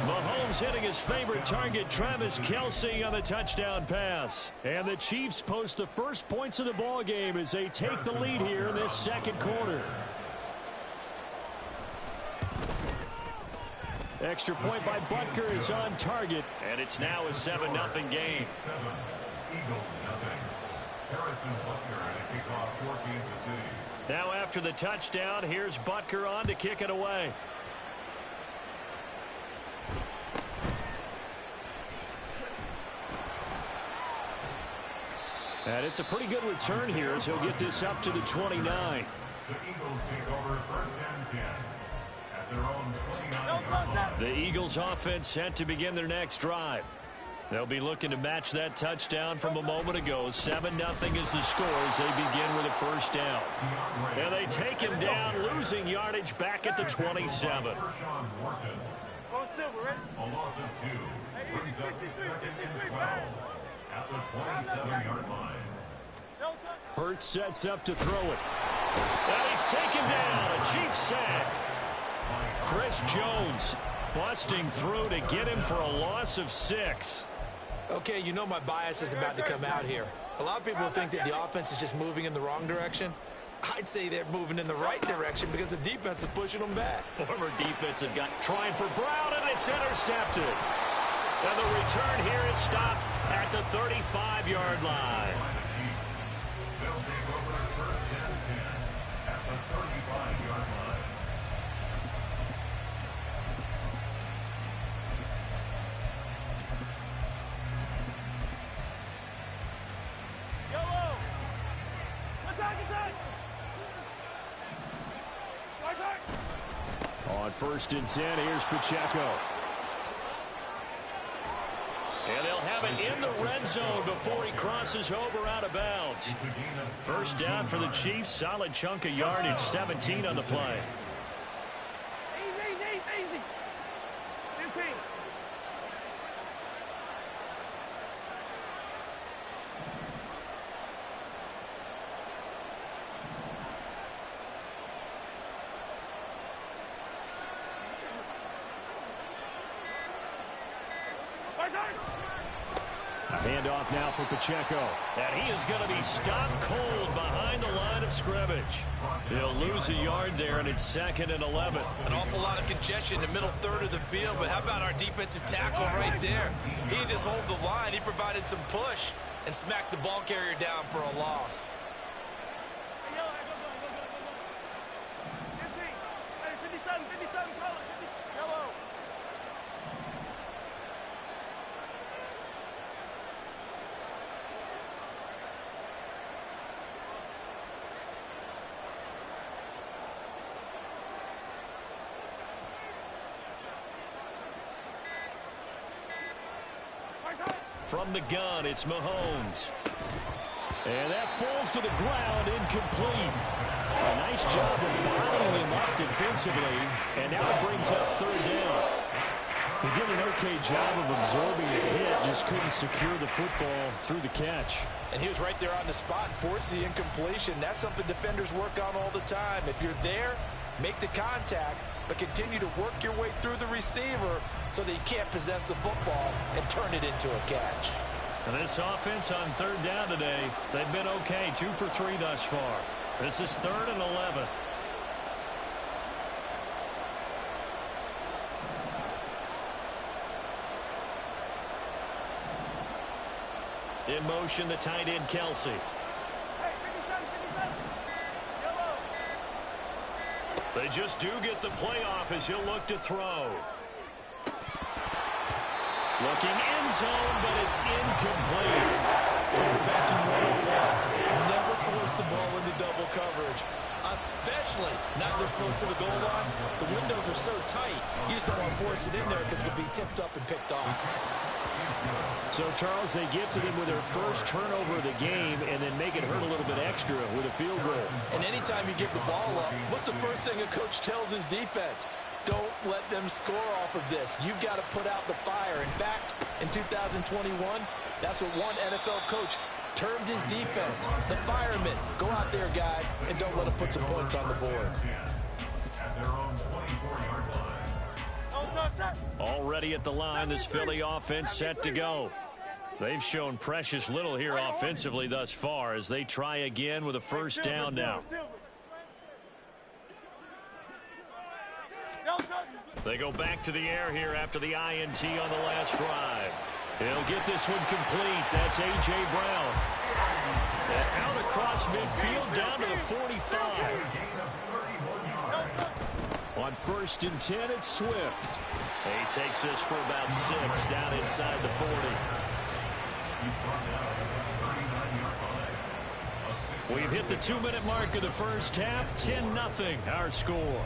Mahomes hitting his favorite target, Travis Kelce, on the touchdown pass. And the Chiefs post the first points of the ball game as they take the lead here in this second quarter. Extra point by Butker is on target, and it's now a 7-0 game.
7, Eagles nothing. Harrison Butker at a kickoff for Kansas City.
Now after the touchdown, here's Butker on to kick it away. And it's a pretty good return here as he'll get this up to the 29.
The Eagles take over 1st and 10 at their own 29-yard line.
The Eagles offense set to begin their next drive. They'll be looking to match that touchdown from a moment ago. 7-0 is the score as they begin with a first down. And they take him down, losing yardage back at the 27.
A loss of 2 brings up 2nd and 12 at the 27-yard line.
Hurts sets up to throw it. And he's taken down. A Chiefs sack. Chris Jones busting through to get him for a loss of 6.
Okay, you know my bias is about to come out here. A lot of people think that the offense is just moving in the wrong direction. I'd say they're moving in the right direction because the defense is pushing them back.
Former defensive guy trying for Brown, and it's intercepted. And the return here is stopped at the 35-yard line.
They'll take over 1st and 10 at the 35-yard line.
Yellow. Attack.
On 1st and 10, here's Pacheco. And they'll have it in the red zone before he crosses over out of bounds. First down for the Chiefs. Solid chunk of yardage, 17 on the play.
Easy. 15.
A handoff now for Pacheco. And he is going to be stopped cold behind the line of scrimmage. They'll lose a yard there, and it's 2nd and 11.
An awful lot of congestion in the middle third of the field, but how about our defensive tackle right there? He didn't just hold the line. He provided some push and smacked the ball carrier down for a loss.
57, call it. Yellow.
From the gun, it's Mahomes. And that falls to the ground, incomplete. A nice job of bottling him up defensively, and now it brings up 3rd down. He did an okay job of absorbing the hit, just couldn't secure the football through the catch.
And he was right there on the spot, forced the incompletion. That's something defenders work on all the time. If you're there, make the contact, but continue to work your way through the receiver so that he can't possess the football and turn it into a catch.
And this offense on 3rd down today, they've been okay, 2 for 3 thus far. This is 3rd and 11. In motion, the tight end, Kelsey.
Hey, 57. Yellow.
They just do get the playoff as he'll look to throw. Looking end zone, but it's incomplete.
Quarterback in 101. Never force the ball into double coverage, especially not this close to the goal line. The windows are so tight, you just don't want to force it in there because it could be tipped up and picked off.
So, Charles, they get to them with their first turnover of the game and then make it hurt a little bit extra with a field goal.
And anytime you give the ball up, what's the first thing a coach tells his defense? Don't let them score off of this. You've got to put out the fire. In fact, in 2021, that's what one NFL coach termed his defense, the firemen. Go out there, guys, and don't let them put some points on the board.
At their own 24-yard line.
Already at the line, this Philly offense set to go. They've shown precious little here offensively thus far as they try again with a first down now. They go back to the air here after the INT on the last drive. He'll get this one complete. That's A.J. Brown. And out across midfield down to the 45. On 1st and 10, it's Swift. He takes this for about 6 down inside the 40. We've hit the 2-minute mark of the first half. 10-0 our score.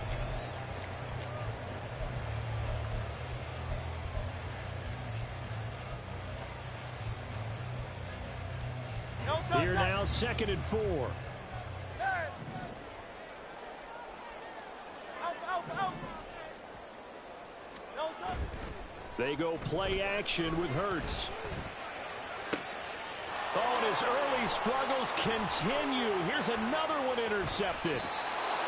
now 2nd and 4.
Hey! Out! No touch!
They go play action with Hurts. Oh, and his early struggles continue. Here's another one intercepted.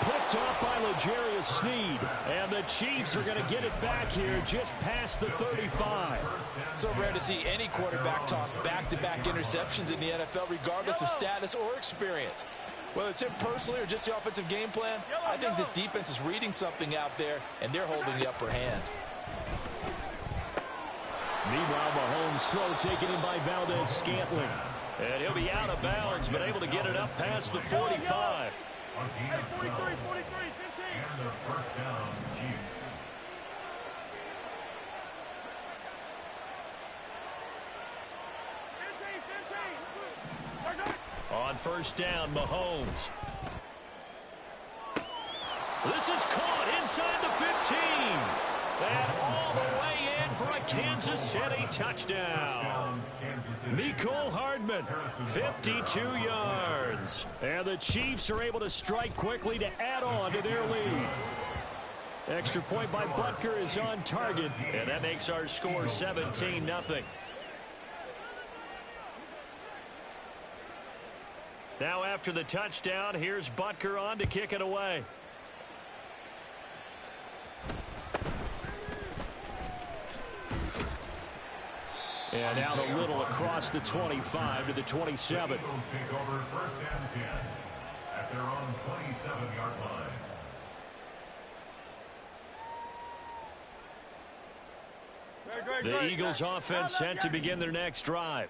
Picked off by L'Jarius Sneed. And the Chiefs are going to get it back here just past the 35.
So rare to see any quarterback toss back-to-back interceptions in the NFL, regardless of status or experience. Whether it's him personally or just the offensive game plan, I think this defense is reading something out there, and they're holding the upper hand.
Meanwhile, Mahomes' throw taken in by Valdez-Scantling. And he'll be out of bounds, but able to get it up past the 45.
Hey, 43, 15.
And the first down, Chiefs.
On first down, Mahomes. This is caught inside the 15. And all the way in for a Kansas City touchdown. Mecole Hardman, 52 yards. And the Chiefs are able to strike quickly to add on to their lead. Extra point by Butker is on target, and that makes our score 17-0. Now after the touchdown, here's Butker on to kick it away. And out a little across the 25 to the 27.
Eagles take over first and 10 at their own 27-yard line.
The Eagles offense set to begin their next drive.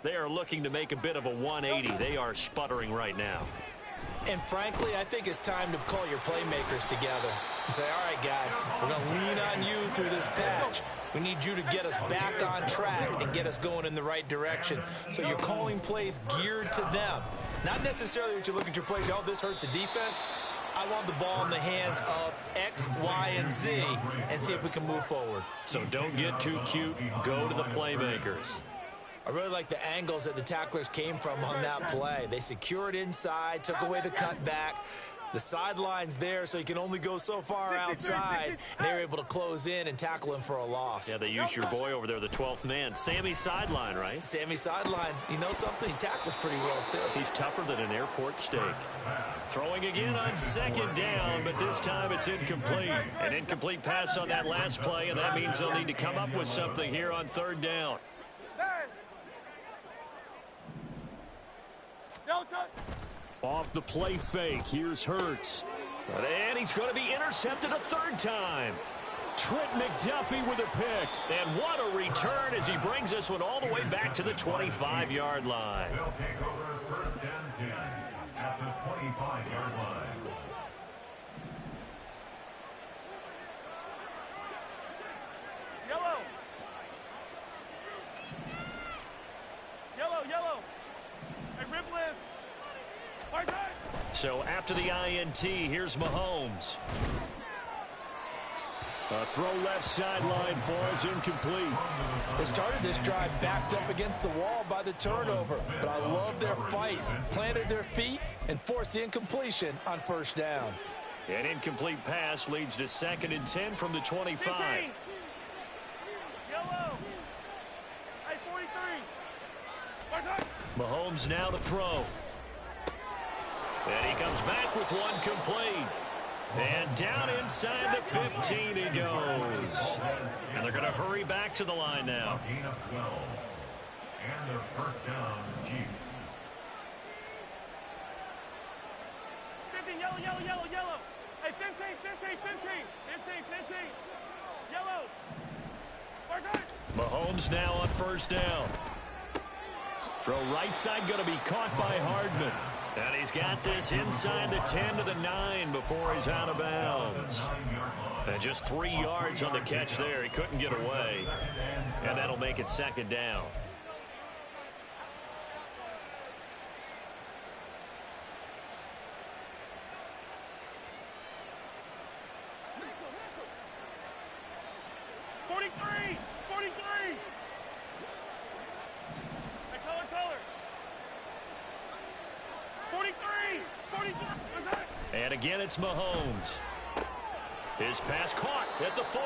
They are looking to make a bit of a 180. They are sputtering right now.
And frankly, I think it's time to call your playmakers together and say, all right, guys, we're going to lean on you through this patch. We need you to get us back on track and get us going in the right direction. So you're calling plays geared to them. Not necessarily that you look at your plays, oh, this hurts the defense. I want the ball in the hands of X, Y, and Z and see if we can move forward.
So don't get too cute. Go to the playmakers.
I really like the angles that the tacklers came from on that play. They secured inside, took away the cutback. The sideline's there, so you can only go so far outside. And they were able to close in and tackle him for a loss.
Yeah, they used your boy over there, the 12th man. Sammy Sideline, right?
Sammy Sideline. You know something? He tackles pretty well, too.
He's tougher than an airport steak. Throwing again on second down, but this time it's incomplete. An incomplete pass on that last play, and that means they'll need to come up with something here on third down.
No touch.
Off the play fake, here's Hurts. And he's going to be intercepted a third time. Trent McDuffie with a pick. And what a return as he brings this one all the way back to the 25-yard line.
They'll take over first and 10 at the 25-yard line.
Yellow. Hey, rip list.
So after the INT, here's Mahomes. A throw left sideline falls incomplete.
They started this drive backed up against the wall by the turnover, but I love their fight. Planted their feet and forced the incompletion on first down.
An incomplete pass leads to 2nd and 10 from the 25.
15. Yellow. Hey, 43.
Mahomes now to throw. And he comes back with one complete. And down inside the 15 he goes. And they're going to hurry back to the line now.
A gain of 12. And the first down, Chiefs.
15, yellow. Hey, 15. Yellow.
Mahomes now on first down. Throw right side going to be caught by Hardman. And he's got this inside the 10 to the 9 before he's out of bounds. And just 3 yards on the catch there. He couldn't get away. And that'll make it 2nd down. And again, it's Mahomes. His pass caught at the 4.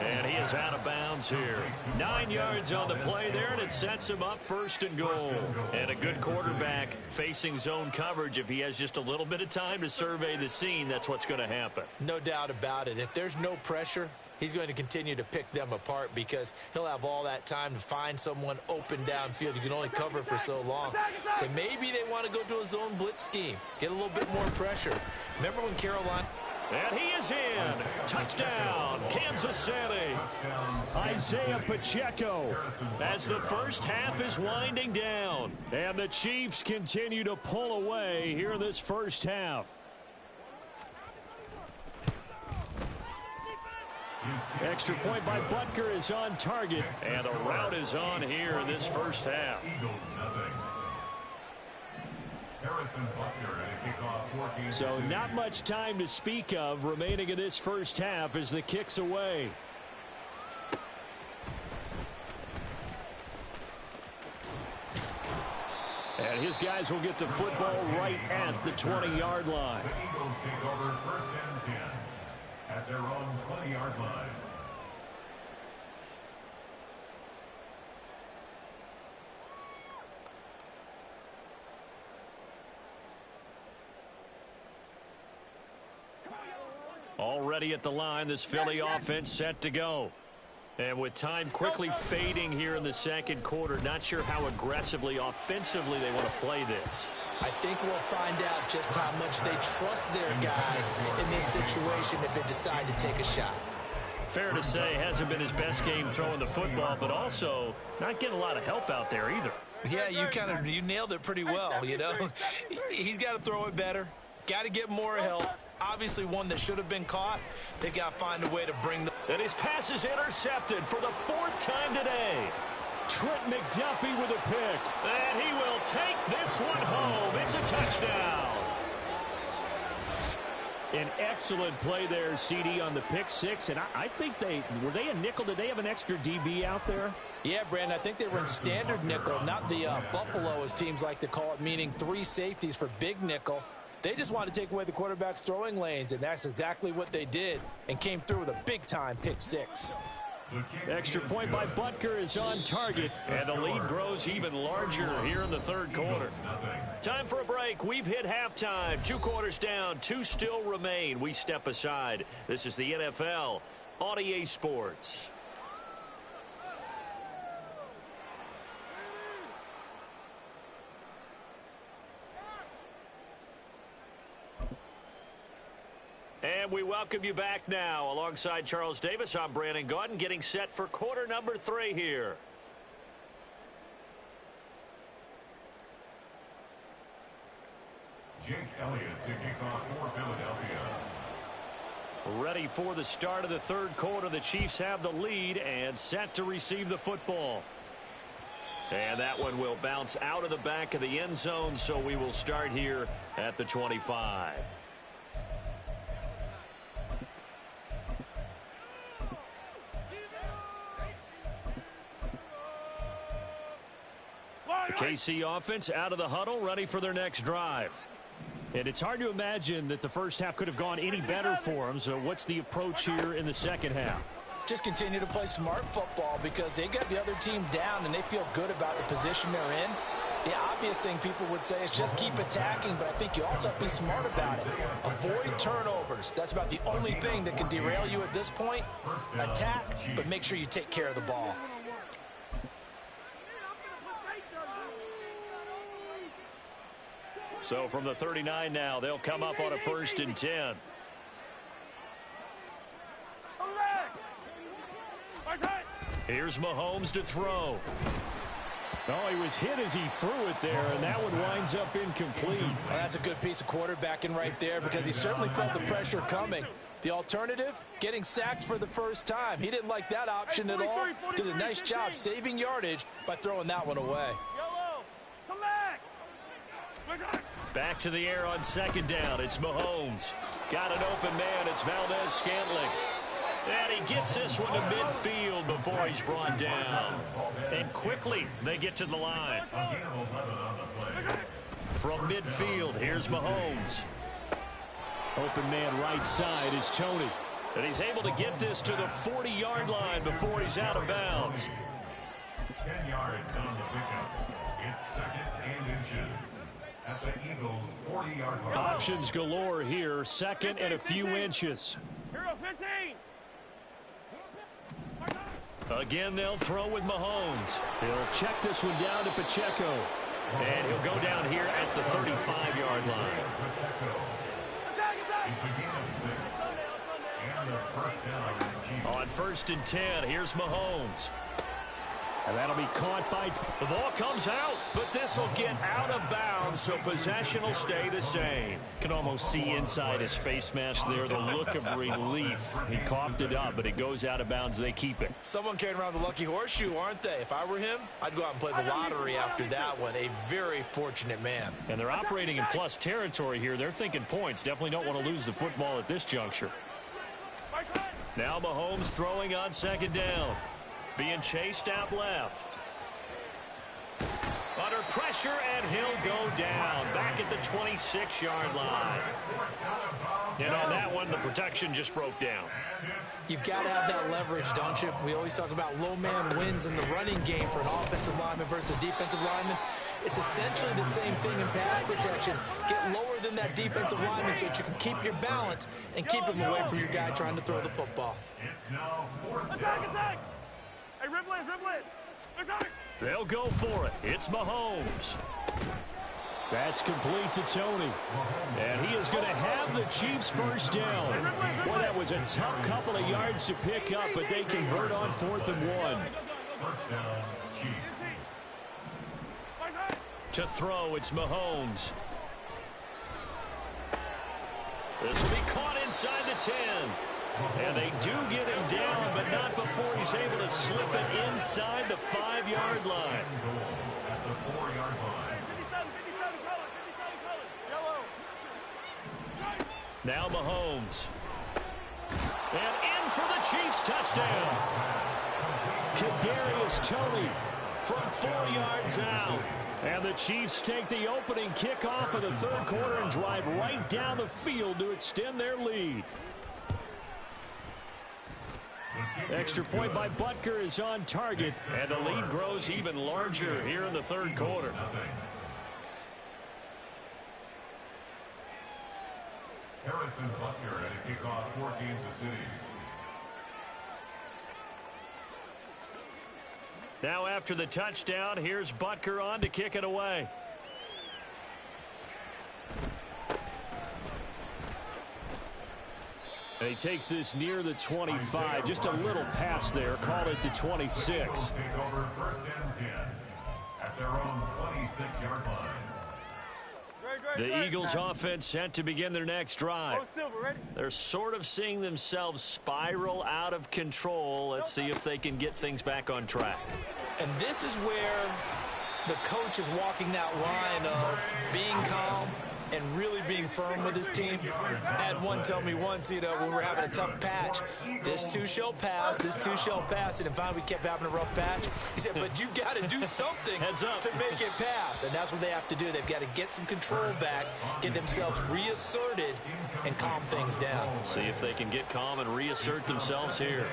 And he is out of bounds here. 9 yards on the play there, and it sets him up 1st and goal. And a good quarterback facing zone coverage. If he has just a little bit of time to survey the scene, that's what's going to happen.
No doubt about it. If there's no pressure, he's going to continue to pick them apart because he'll have all that time to find someone open downfield. You can only cover for so long. So maybe they want to go to a zone blitz scheme, get a little bit more pressure. Remember when Carolina...
And he is in. Touchdown, Kansas City. Isaiah Pacheco as the first half is winding down. And the Chiefs continue to pull away here in this first half. Extra point by Butker is on target. And the route is on here in this first half. So not much time to speak of remaining in this first half as the kick's away. And his guys will get the football right at the 20-yard line.
The Eagles take over 1st and 10 at their own 20-yard line.
Already at the line, this Philly offense set to go. And with time quickly fading here in the second quarter, not sure how aggressively, offensively they want to play this.
I think we'll find out just how much they trust their guys in this situation if they decide to take a shot.
Fair to say, hasn't been his best game throwing the football, but also not getting a lot of help out there either.
Yeah, you nailed it pretty well, you know. He's got to throw it better, got to get more help. Obviously one that should have been caught. They got to find a way to bring the...
And his pass is intercepted for the 4th time today. Trent McDuffie with a pick. And he will take this one home. It's a touchdown. An excellent play there, CD, on the pick 6. And I think were they a nickel? Did they have an extra DB out there?
Yeah, Brandon, I think they were in standard nickel, not the Buffalo, as teams like to call it, meaning 3 safeties for big nickel. They just wanted to take away the quarterback's throwing lanes, and that's exactly what they did and came through with a big-time pick 6.
Extra point by Butker is on target, and the lead grows even larger here in the 3rd quarter. Time for a break. We've hit halftime. 2 quarters down, 2 still remain. We step aside. This is the NFL on EA Sports. And we welcome you back now. Alongside Charles Davis, I'm Brandon Gaudin, getting set for quarter number 3 here.
Jake Elliott to kick off for Philadelphia.
Ready for the start of the 3rd quarter. The Chiefs have the lead and set to receive the football. And that one will bounce out of the back of the end zone, so we will start here at the 25. The KC offense out of the huddle, ready for their next drive. And it's hard to imagine that the first half could have gone any better for them. So what's the approach here in the second half?
Just continue to play smart football because they got the other team down and they feel good about the position they're in. The obvious thing people would say is just keep attacking, but I think you also have to be smart about it. Avoid turnovers. That's about the only thing that can derail you at this point. Attack, but make sure you take care of the ball.
So from the 39 now, they'll come up on a 1st and 10. Here's Mahomes to throw. Oh, he was hit as he threw it there, and that one winds up incomplete.
Well, that's a good piece of quarterbacking right there because he certainly felt the pressure coming. The alternative, getting sacked for the first time. He didn't like that option at all. Did a nice job saving yardage by throwing that one away.
Back to the air on 2nd down. It's Mahomes. Got an open man. It's Valdez-Scantling. And he gets this one to midfield before he's brought down. And quickly, they get to the line. From midfield, here's Mahomes.
Open man right side is Tony.
And he's able to get this to the 40-yard line before he's out of bounds.
10 yards on the pickup. It's second and inches at the Eagles' 40-yard line.
Options galore here. Second and a few inches.
Hero 15.
Again, they'll throw with Mahomes.
He'll check this one down to Pacheco.
And he'll go down here at the 35-yard line.
It's a gain of 6. And the first down.
On 1st and 10, here's Mahomes.
And that'll be caught by...
The ball comes out, but this will get out of bounds, so possession will stay the same.
Can almost see inside his face mask there the look of relief. He coughed it up, but it goes out of bounds. They keep it.
Someone carrying around the lucky horseshoe, aren't they? If I were him, I'd go out and play the lottery after that one. A very fortunate man.
And they're operating in plus territory here. They're thinking points. Definitely don't want to lose the football at this juncture.
Now Mahomes throwing on 2nd down. Being chased out left. Under pressure, and he'll go down. Back at the 26-yard line.
And on that one, the protection just broke down.
You've got to have that leverage, don't you? We always talk about low man wins in the running game for an offensive lineman versus a defensive lineman. It's essentially the same thing in pass protection. Get lower than that defensive lineman so that you can keep your balance and keep him away from your guy trying to throw the football.
It's now 4th
Attack,
down.
attack. Hey, dribble it. Attack.
They'll go for it. It's Mahomes.
That's complete to Tony. And he is going to have the Chiefs' first down. Boy, that was a tough couple of yards to pick up, but they convert on 4th and 1.
First down, Chiefs.
To throw, it's Mahomes. This will be caught inside the 10. And they do get him down, but not before he's able to slip it inside the 5-yard line.
At the 4-yard line.
57 colors. Yellow.
Now Mahomes. And in for the Chiefs touchdown.
Kadarius Toney
From 4 yards out.
And the Chiefs take the opening kickoff of the 3rd quarter and drive right down the field to extend their lead. Extra point by Butker is on target,
And the lead grows even larger here in the 3rd quarter.
Harrison Butker at a kickoff for Kansas City.
Now after the touchdown, here's Butker on to kick it away.
And he takes this near the 25. Just a little pass there. Call it the 26.
Take over 1st and 10 at their own 26-yard line.
The Eagles offense set to begin their next drive.
Oh, Silver, ready?
They're sort of seeing themselves spiral out of control. Let's see if they can get things back on track.
And this is where the coach is walking that line of being calm and really being firm with his team. I had one tell me once, when we're having a tough patch, this too shall pass, this too shall pass. And finally we kept having a rough patch. He said, but you've got to do something to make it pass. And that's what they have to do. They've got to get some control back, get themselves reasserted, and calm things down.
See if they can get calm and reassert themselves here.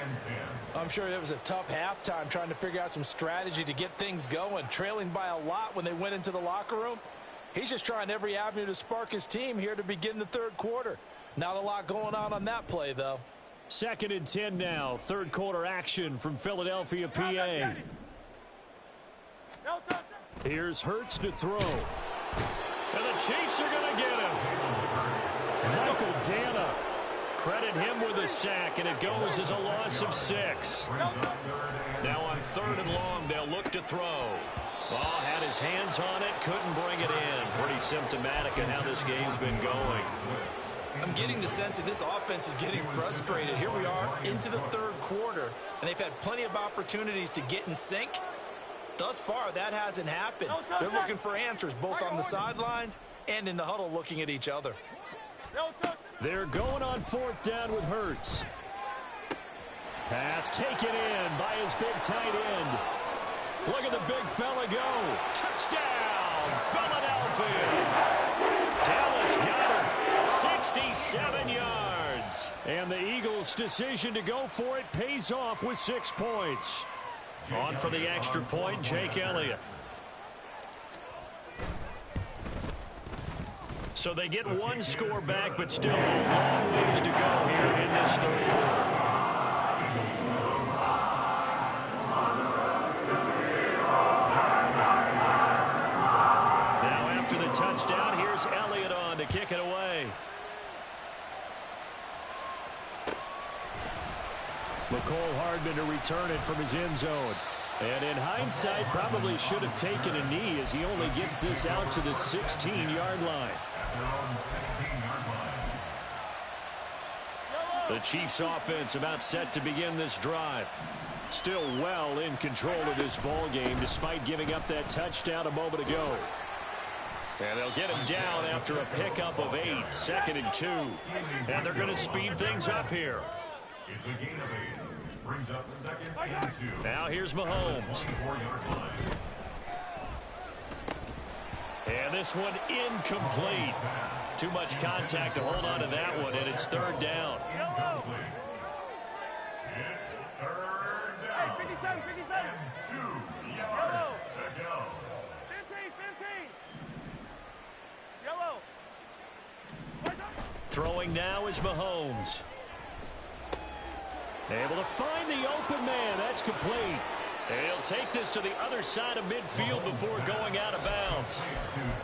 I'm sure it was a tough halftime trying to figure out some strategy to get things going, trailing by a lot when they went into the locker room. He's just trying every avenue to spark his team here to begin the 3rd quarter. Not a lot going on that play, though.
2nd and 10 now. 3rd quarter action from Philadelphia, PA. Here's Hurts to throw.
And the Chiefs are going to get him.
Michael Dana.
Credit him with a sack, and it goes as a loss of 6. Now on 3rd and long, they'll look to throw. Ball had his hands on it, couldn't bring it in. Pretty symptomatic of how this game's been going.
I'm getting the sense that this offense is getting frustrated. Here we are into the 3rd quarter, and they've had plenty of opportunities to get in sync. Thus far, that hasn't happened. They're looking for answers both on the sidelines and in the huddle looking at each other.
They're going on 4th down with Hurts. Pass taken in by his big tight end. Look at the big fella go. Touchdown!
Philadelphia. Dallas got him. 67 yards.
And the Eagles' decision to go for it pays off with 6 points.
On for the extra point, Jake Elliott. So they get one score back, but still a long ways to go here in this third quarter. Now after the touchdown, here's Elliott on to kick it away.
McCole Hardman to return it from his end zone. And in hindsight, probably should have taken a knee as he only gets this out to the 16-yard line.
The Chiefs offense about set to begin this drive.
Still well in control of this ball game despite giving up that touchdown a moment ago.
And they'll get him down after a pickup of 8, 2nd and 2. And they're going to speed things up here.
It's a gain of 8. Brings up 2nd and 2.
Now here's Mahomes. And this one incomplete. Too much contact to hold on to that one, and it's 3rd down.
It's 3rd down.
Hey, 57, 57.
And 2 yards to go.
15, 15. Yellow.
Throwing now is Mahomes.
Able to find the open man. That's complete.
And he'll take this to the other side of midfield before going out of bounds.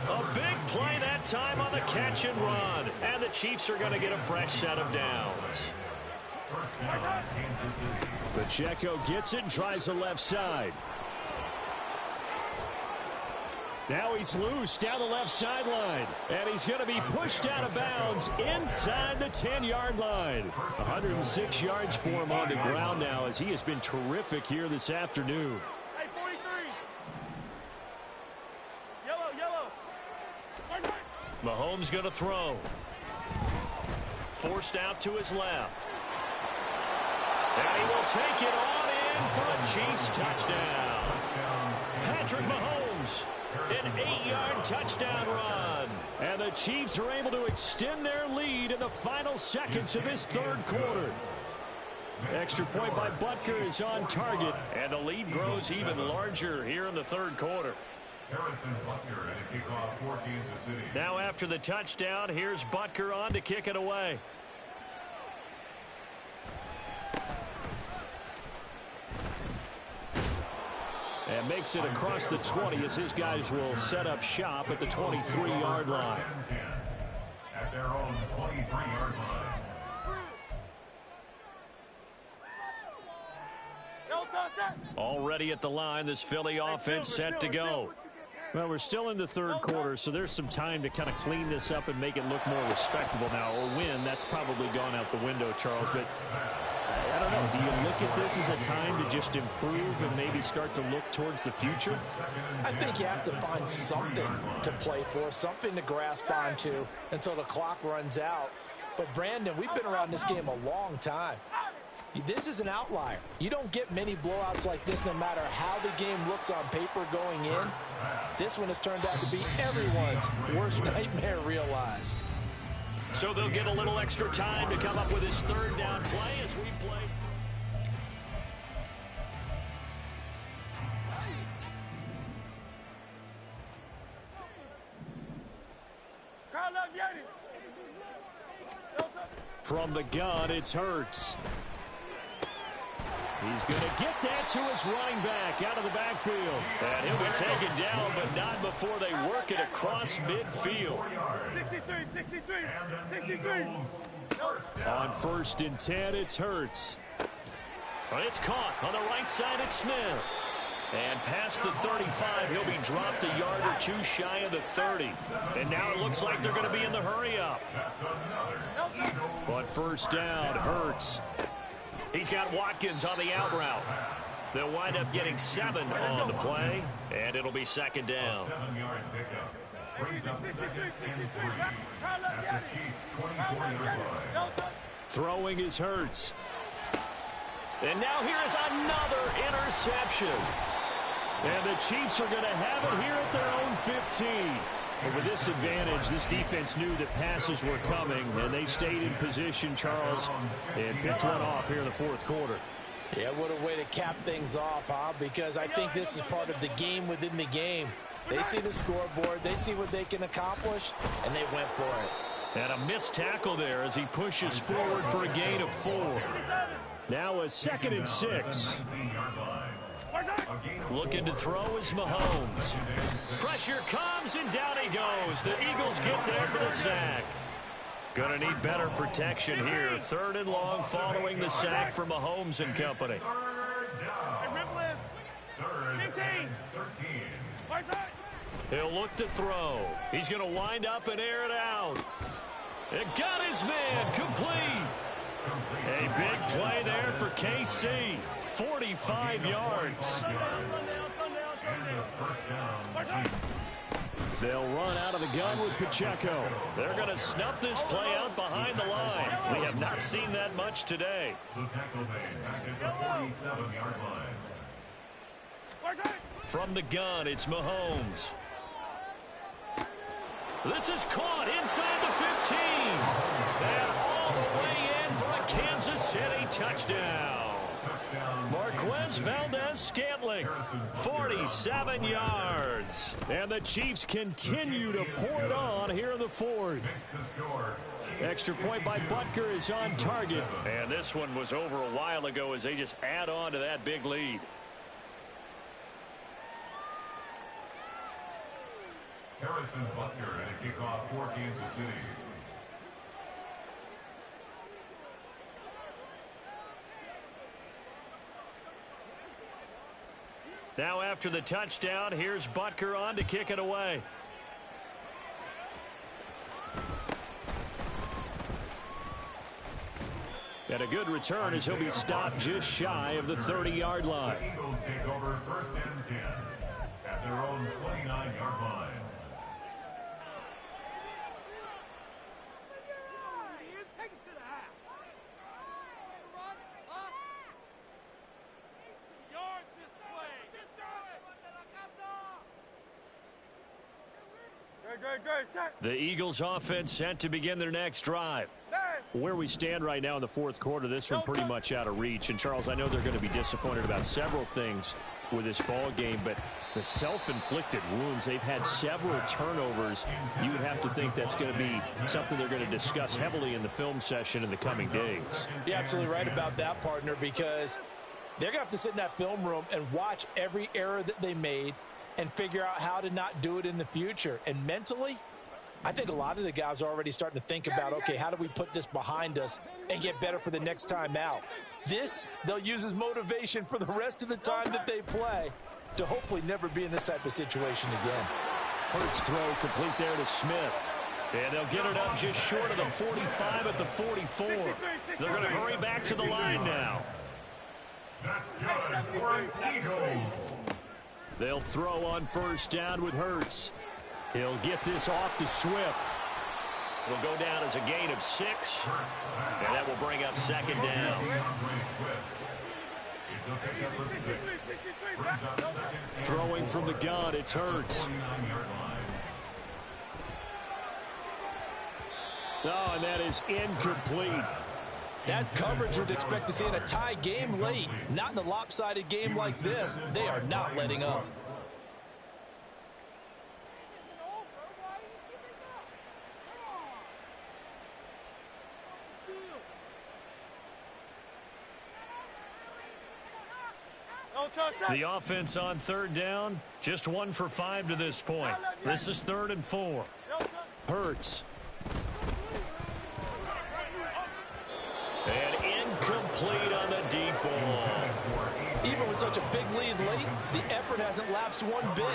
A big play that time on the catch and run. And the Chiefs are going to get a fresh set of downs.
Pacheco gets it and tries the left side. Now he's loose down the left sideline. And he's going to be pushed out of bounds inside the 10-yard line. 106 yards for him on the ground now as he has been terrific here this afternoon.
Hey, 43. Yellow.
Mahomes going to throw. Forced out to his left. And he will take it on in for a Chiefs touchdown. Patrick Mahomes. An 8-yard touchdown run.
And the Chiefs are able to extend their lead in the final seconds of this third quarter. Extra point by Butker is on target.
And the lead grows even larger here in the third quarter.
Harrison Butker at a kickoff for Kansas City.
Now after the touchdown, here's Butker on to kick it away.
And makes it across the 20 as his guys will set up shop at the 23-yard line.
At their own 23-yard line.
Already at the line, this Philly offense set to go.
Well, we're still in the third quarter, so there's some time to kind of clean this up and make it look more respectable now. Or win, that's probably gone out the window, Charles. But I don't know. Do you look at this as a time to just improve and maybe start to look towards the future?
I think you have to find something to play for, something to grasp onto until the clock runs out. But, Brandon, we've been around this game a long time. This is an outlier. You don't get many blowouts like this no matter how the game looks on paper going in. This one has turned out to be everyone's worst nightmare realized.
So they'll get a little extra time to come up with his third down play as we play.
From the gun, it's Hurts. He's going to get that to his running back out of the backfield.
And he'll be taken down, but not before they work it across midfield.
63.
On 1st and 10, it's Hurts.
But it's caught on the right side at Smith. And past the 35, he'll be dropped a yard or two shy of the 30. And now it looks like they're going to be in the hurry-up.
On 1st down, Hurts.
He's got Watkins on the out route. They'll wind up getting 7 on the play, and it'll be 2nd down.
7-yard pickup. Brings up 2nd and 3 at the Chiefs' 24-yard line.
Throwing is Hurts.
And now here is another interception.
And the Chiefs are going to have it here at their own 15. And with this advantage, this defense knew that passes were coming, and they stayed in position, Charles, and picked one off here in the fourth quarter.
Yeah, what a way to cap things off, huh? Because I think this is part of the game within the game. They see the scoreboard, they see what they can accomplish, and they went for it.
And a missed tackle there as he pushes forward for a gain of 4. Now a 2nd and 6. Looking to throw is Mahomes. Pressure comes, and down he goes. The Eagles get there for the sack. Going to need better protection here. 3rd and long following the sack for Mahomes and company. He'll look to throw. He's going to wind up and air it out. It got his man complete. A big play there for KC. 45 yards. They'll run out of the gun with Pacheco. They're going to snuff this play out behind the line. We have not seen that much today. From the gun, it's Mahomes. This is caught inside the 15. And all the way in for a Kansas City touchdown. Marquez Valdez-Scantling, 47 yards. And the Chiefs continue to pour it on here in the 4th. Extra point by Butker is on target. And this one was over a while ago as they just add on to that big lead.
Harrison Butker and a kickoff for Kansas City.
Now after the touchdown, here's Butker on to kick it away. And a good return as he'll be stopped just shy of the 30-yard line.
The Eagles take over 1st and 10 at their own 29-yard line.
The Eagles offense set to begin their next drive. Where we stand right now in the 4th quarter, this one pretty much out of reach. And, Charles, I know they're going to be disappointed about several things with this ball game, but the self-inflicted wounds, they've had several turnovers. You would have to think that's going to be something they're going to discuss heavily in the film session in the coming days.
You're absolutely right about that, partner, because they're going to have to sit in that film room and watch every error that they made and figure out how to not do it in the future. And mentally, I think a lot of the guys are already starting to think about, okay, how do we put this behind us and get better for the next time out? This, they'll use as motivation for the rest of the time that they play to hopefully never be in this type of situation again.
Hurts throw complete there to Smith. And they'll get it up just short of the 45 at the 44. They're going to hurry back to the line now.
That's good for Eagles.
They'll throw on 1st down with Hurts. He'll get this off to Swift. It'll go down as a gain of 6. And that will bring up 2nd down. Throwing from the gun, it's Hurts. Oh, and that is incomplete.
That's coverage you'd expect to see in a tie game late. Not in a lopsided game like this. They are not letting up.
The offense on 3rd down, just 1 for 5 to this point. This is 3rd and 4. Hurts. And incomplete on the deep ball.
Even with such a big lead late, the effort hasn't lapsed one bit.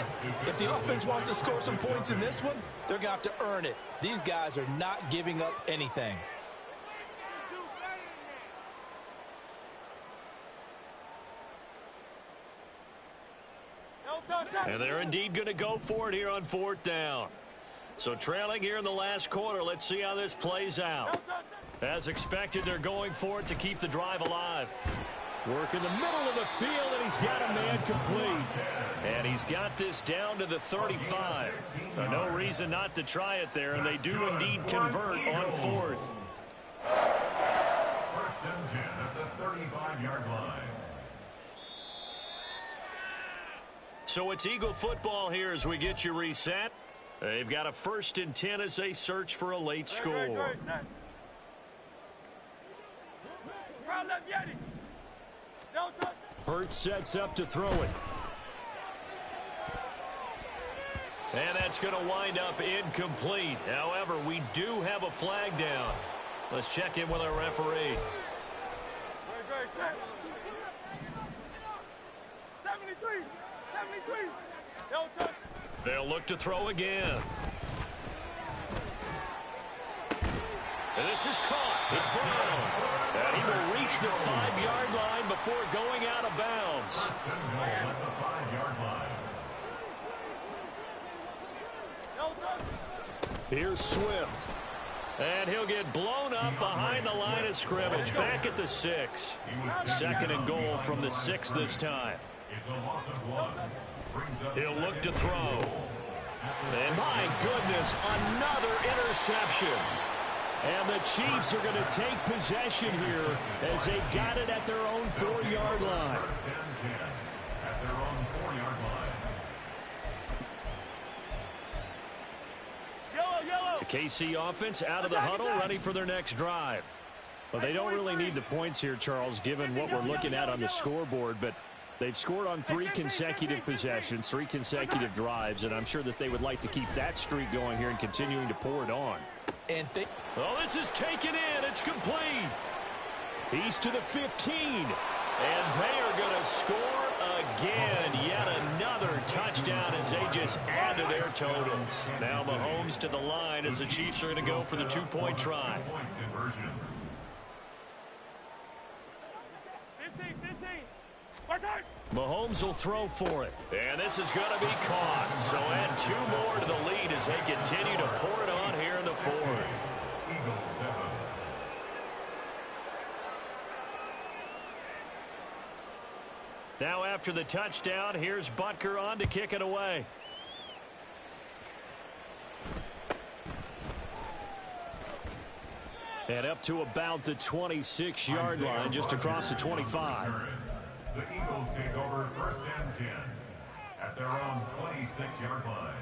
If the offense wants to score some points in this one, they're going to have to earn it. These guys are not giving up anything.
And they're indeed going to go for it here on 4th down. So trailing here in the last quarter, let's see how this plays out. As expected, they're going for it to keep the drive alive.
Work in the middle of the field, and he's got a man complete. And he's got this down to the 35. No reason not to try it there, and they do indeed convert on fourth.
First and 10 at the 35-yard line.
So it's Eagle football here as we get you reset. They've got a 1st and 10 as they search for a late score. Hurts sets up to throw it. And that's going to wind up incomplete. However, we do have a flag down. Let's check in with our referee.
73.
They'll look to throw again. And this is caught. It's Brown. And he will reach the 5-yard line before going out of bounds.
At the 5-yard line.
Here's Swift. And he'll get blown up behind the line of scrimmage. Back at the 6. 2nd and goal from the 6 this time.
It's a loss of 1.
He'll look to throw. And my goodness, another interception. And the Chiefs are going to take possession here as they got it at their own 4-yard line.
First and 10 at their own 4-yard line.
Yellow.
The KC offense out of the huddle, ready for their next drive. Well, they don't really need the points here, Charles, given what we're looking at on the scoreboard, but they've scored on 3 consecutive possessions, 3 consecutive drives, and I'm sure that they would like to keep that streak going here and continuing to pour it on. Oh, this is taken in. It's complete. He's to the 15. And they are going to score again. Yet another touchdown as they just add to their totals. Now Mahomes to the line as the Chiefs are going to go for the 2-point try.
15.
Mahomes will throw for it. And this is going to be caught. So add 2 more to the lead as they continue to pour it on here in the 4th.
Eagles 7.
Now after the touchdown, here's Butker on to kick it away. And up to about the 26-yard line, just across the 25.
The Eagles take over 1st and 10 at their own 26-yard line.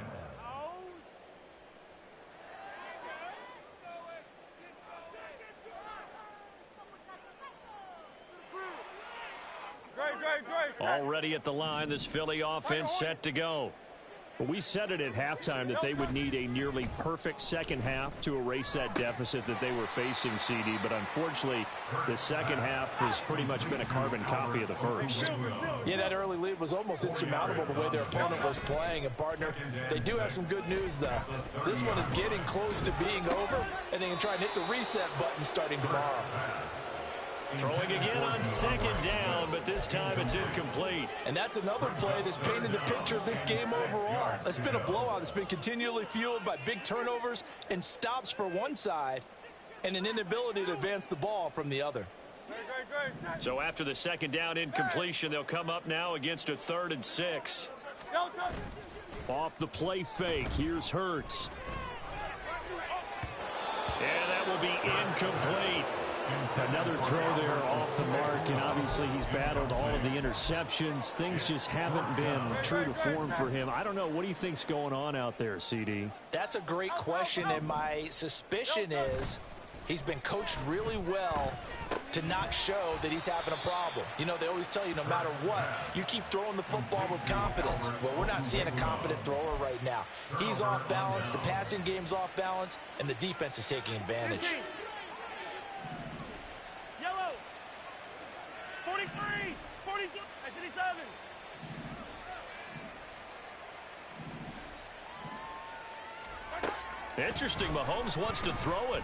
Already at the line, this Philly offense set to go. Well, we said it at halftime that they would need a nearly perfect second half to erase that deficit that they were facing, CD. But unfortunately, the second half has pretty much been a carbon copy of the first.
Yeah, that early lead was almost insurmountable the way their opponent was playing. And, partner, they do have some good news, though. This one is getting close to being over, and they can try and hit the reset button starting tomorrow.
Throwing again on 2nd down, but this time it's incomplete.
And that's another play that's painted the picture of this game overall. It's been a blowout. It's been continually fueled by big turnovers and stops for one side and an inability to advance the ball from the other.
So after the 2nd down incompletion, they'll come up now against a 3rd and 6. Off the play fake, here's Hurts. And that will be incomplete. Another throw there off the mark, and obviously he's battled all of the interceptions. Things just haven't been true to form for him. I don't know. What do you think's going on out there, CD?
That's a great question, and my suspicion is he's been coached really well to not show that he's having a problem. You know, they always tell you no matter what, you keep throwing the football with confidence. Well, we're not seeing a confident thrower right now. He's off balance, the passing game's off balance, and the defense is taking advantage.
43, 42, 57.
Interesting. Mahomes wants to throw it.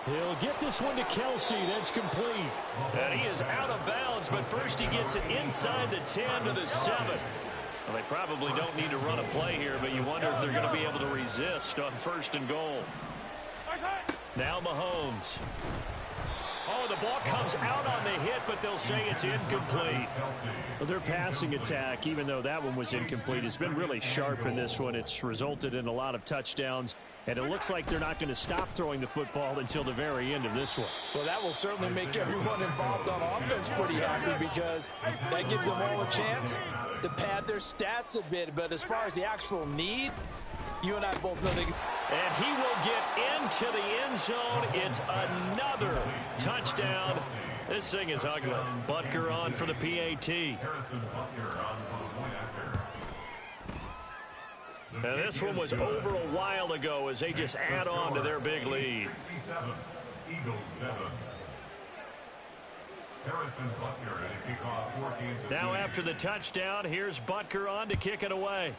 He'll get this one to Kelsey. That's complete. And he is out of bounds, but first he gets it inside the 10 to the 7. Well, they probably don't need to run a play here, but you wonder if they're going to be able to resist on 1st and goal. Now Mahomes. Oh, the ball comes out on the hit, but they'll say it's incomplete.
Well, their passing attack, even though that one was incomplete, has been really sharp in this one. It's resulted in a lot of touchdowns, and it looks like they're not going to stop throwing the football until the very end of this one.
Well, that will certainly make everyone involved on offense pretty happy because that gives them all a chance to pad their stats a bit. But as far as the actual need, you and I both know they can.
And he will get into the end zone. It's another touchdown. This thing is ugly. Butker on for the PAT. And this one was over a while ago as they just add on to their big lead.
Eagles 7. Harrison Butker at a kickoff for Kansas City.
Now after the touchdown, here's Butker on to kick it away.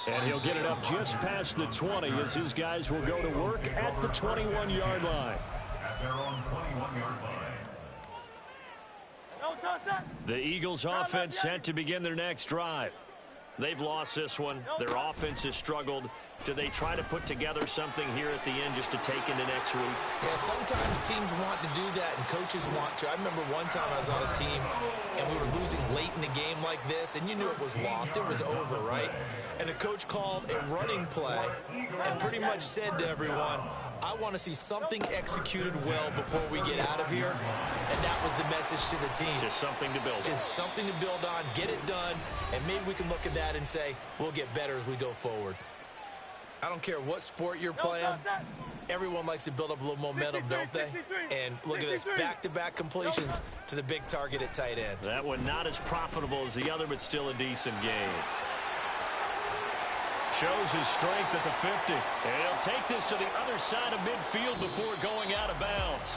And he'll get it up just past the 20 as his guys will go to work at the 21-yard line.
At their own 21-yard line.
The Eagles offense set to begin their next drive. They've lost this one. Their offense has struggled. Do they try to put together something here at the end just to take into next week?
Yeah, sometimes teams want to do that and coaches want to. I remember one time I was on a team and we were losing late in the game like this, and you knew it was lost. It was over, right? And the coach called a running play and pretty much said to everyone, I want to see something executed well before we get out of here. And that was the message to the team.
Just something to build on.
Just something to build on, get it done, and maybe we can look at that and say, we'll get better as we go forward. I don't care what sport you're playing. Everyone likes to build up a little momentum, don't they? And look at this, back-to-back completions to the big target at tight end.
That one not as profitable as the other, but still a decent game. Shows his strength at the 50. And he'll take this to the other side of midfield before going out of bounds.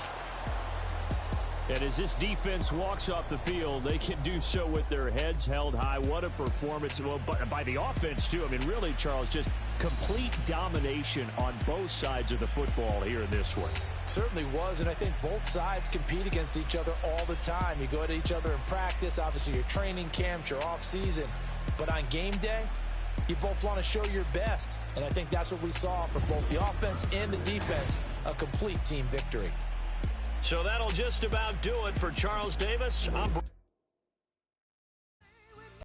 And as this defense walks off the field, they can do so with their heads held high. What a performance. Well, by the offense, too. I mean, really, Charles, just complete domination on both sides of the football here in this one.
Certainly was, and I think both sides compete against each other all the time. You go at each other in practice, obviously your training camps, your off-season. But on game day, you both want to show your best. And I think that's what we saw from both the offense and the defense, a complete team victory.
So that'll just about do it for Charles Davis. I'm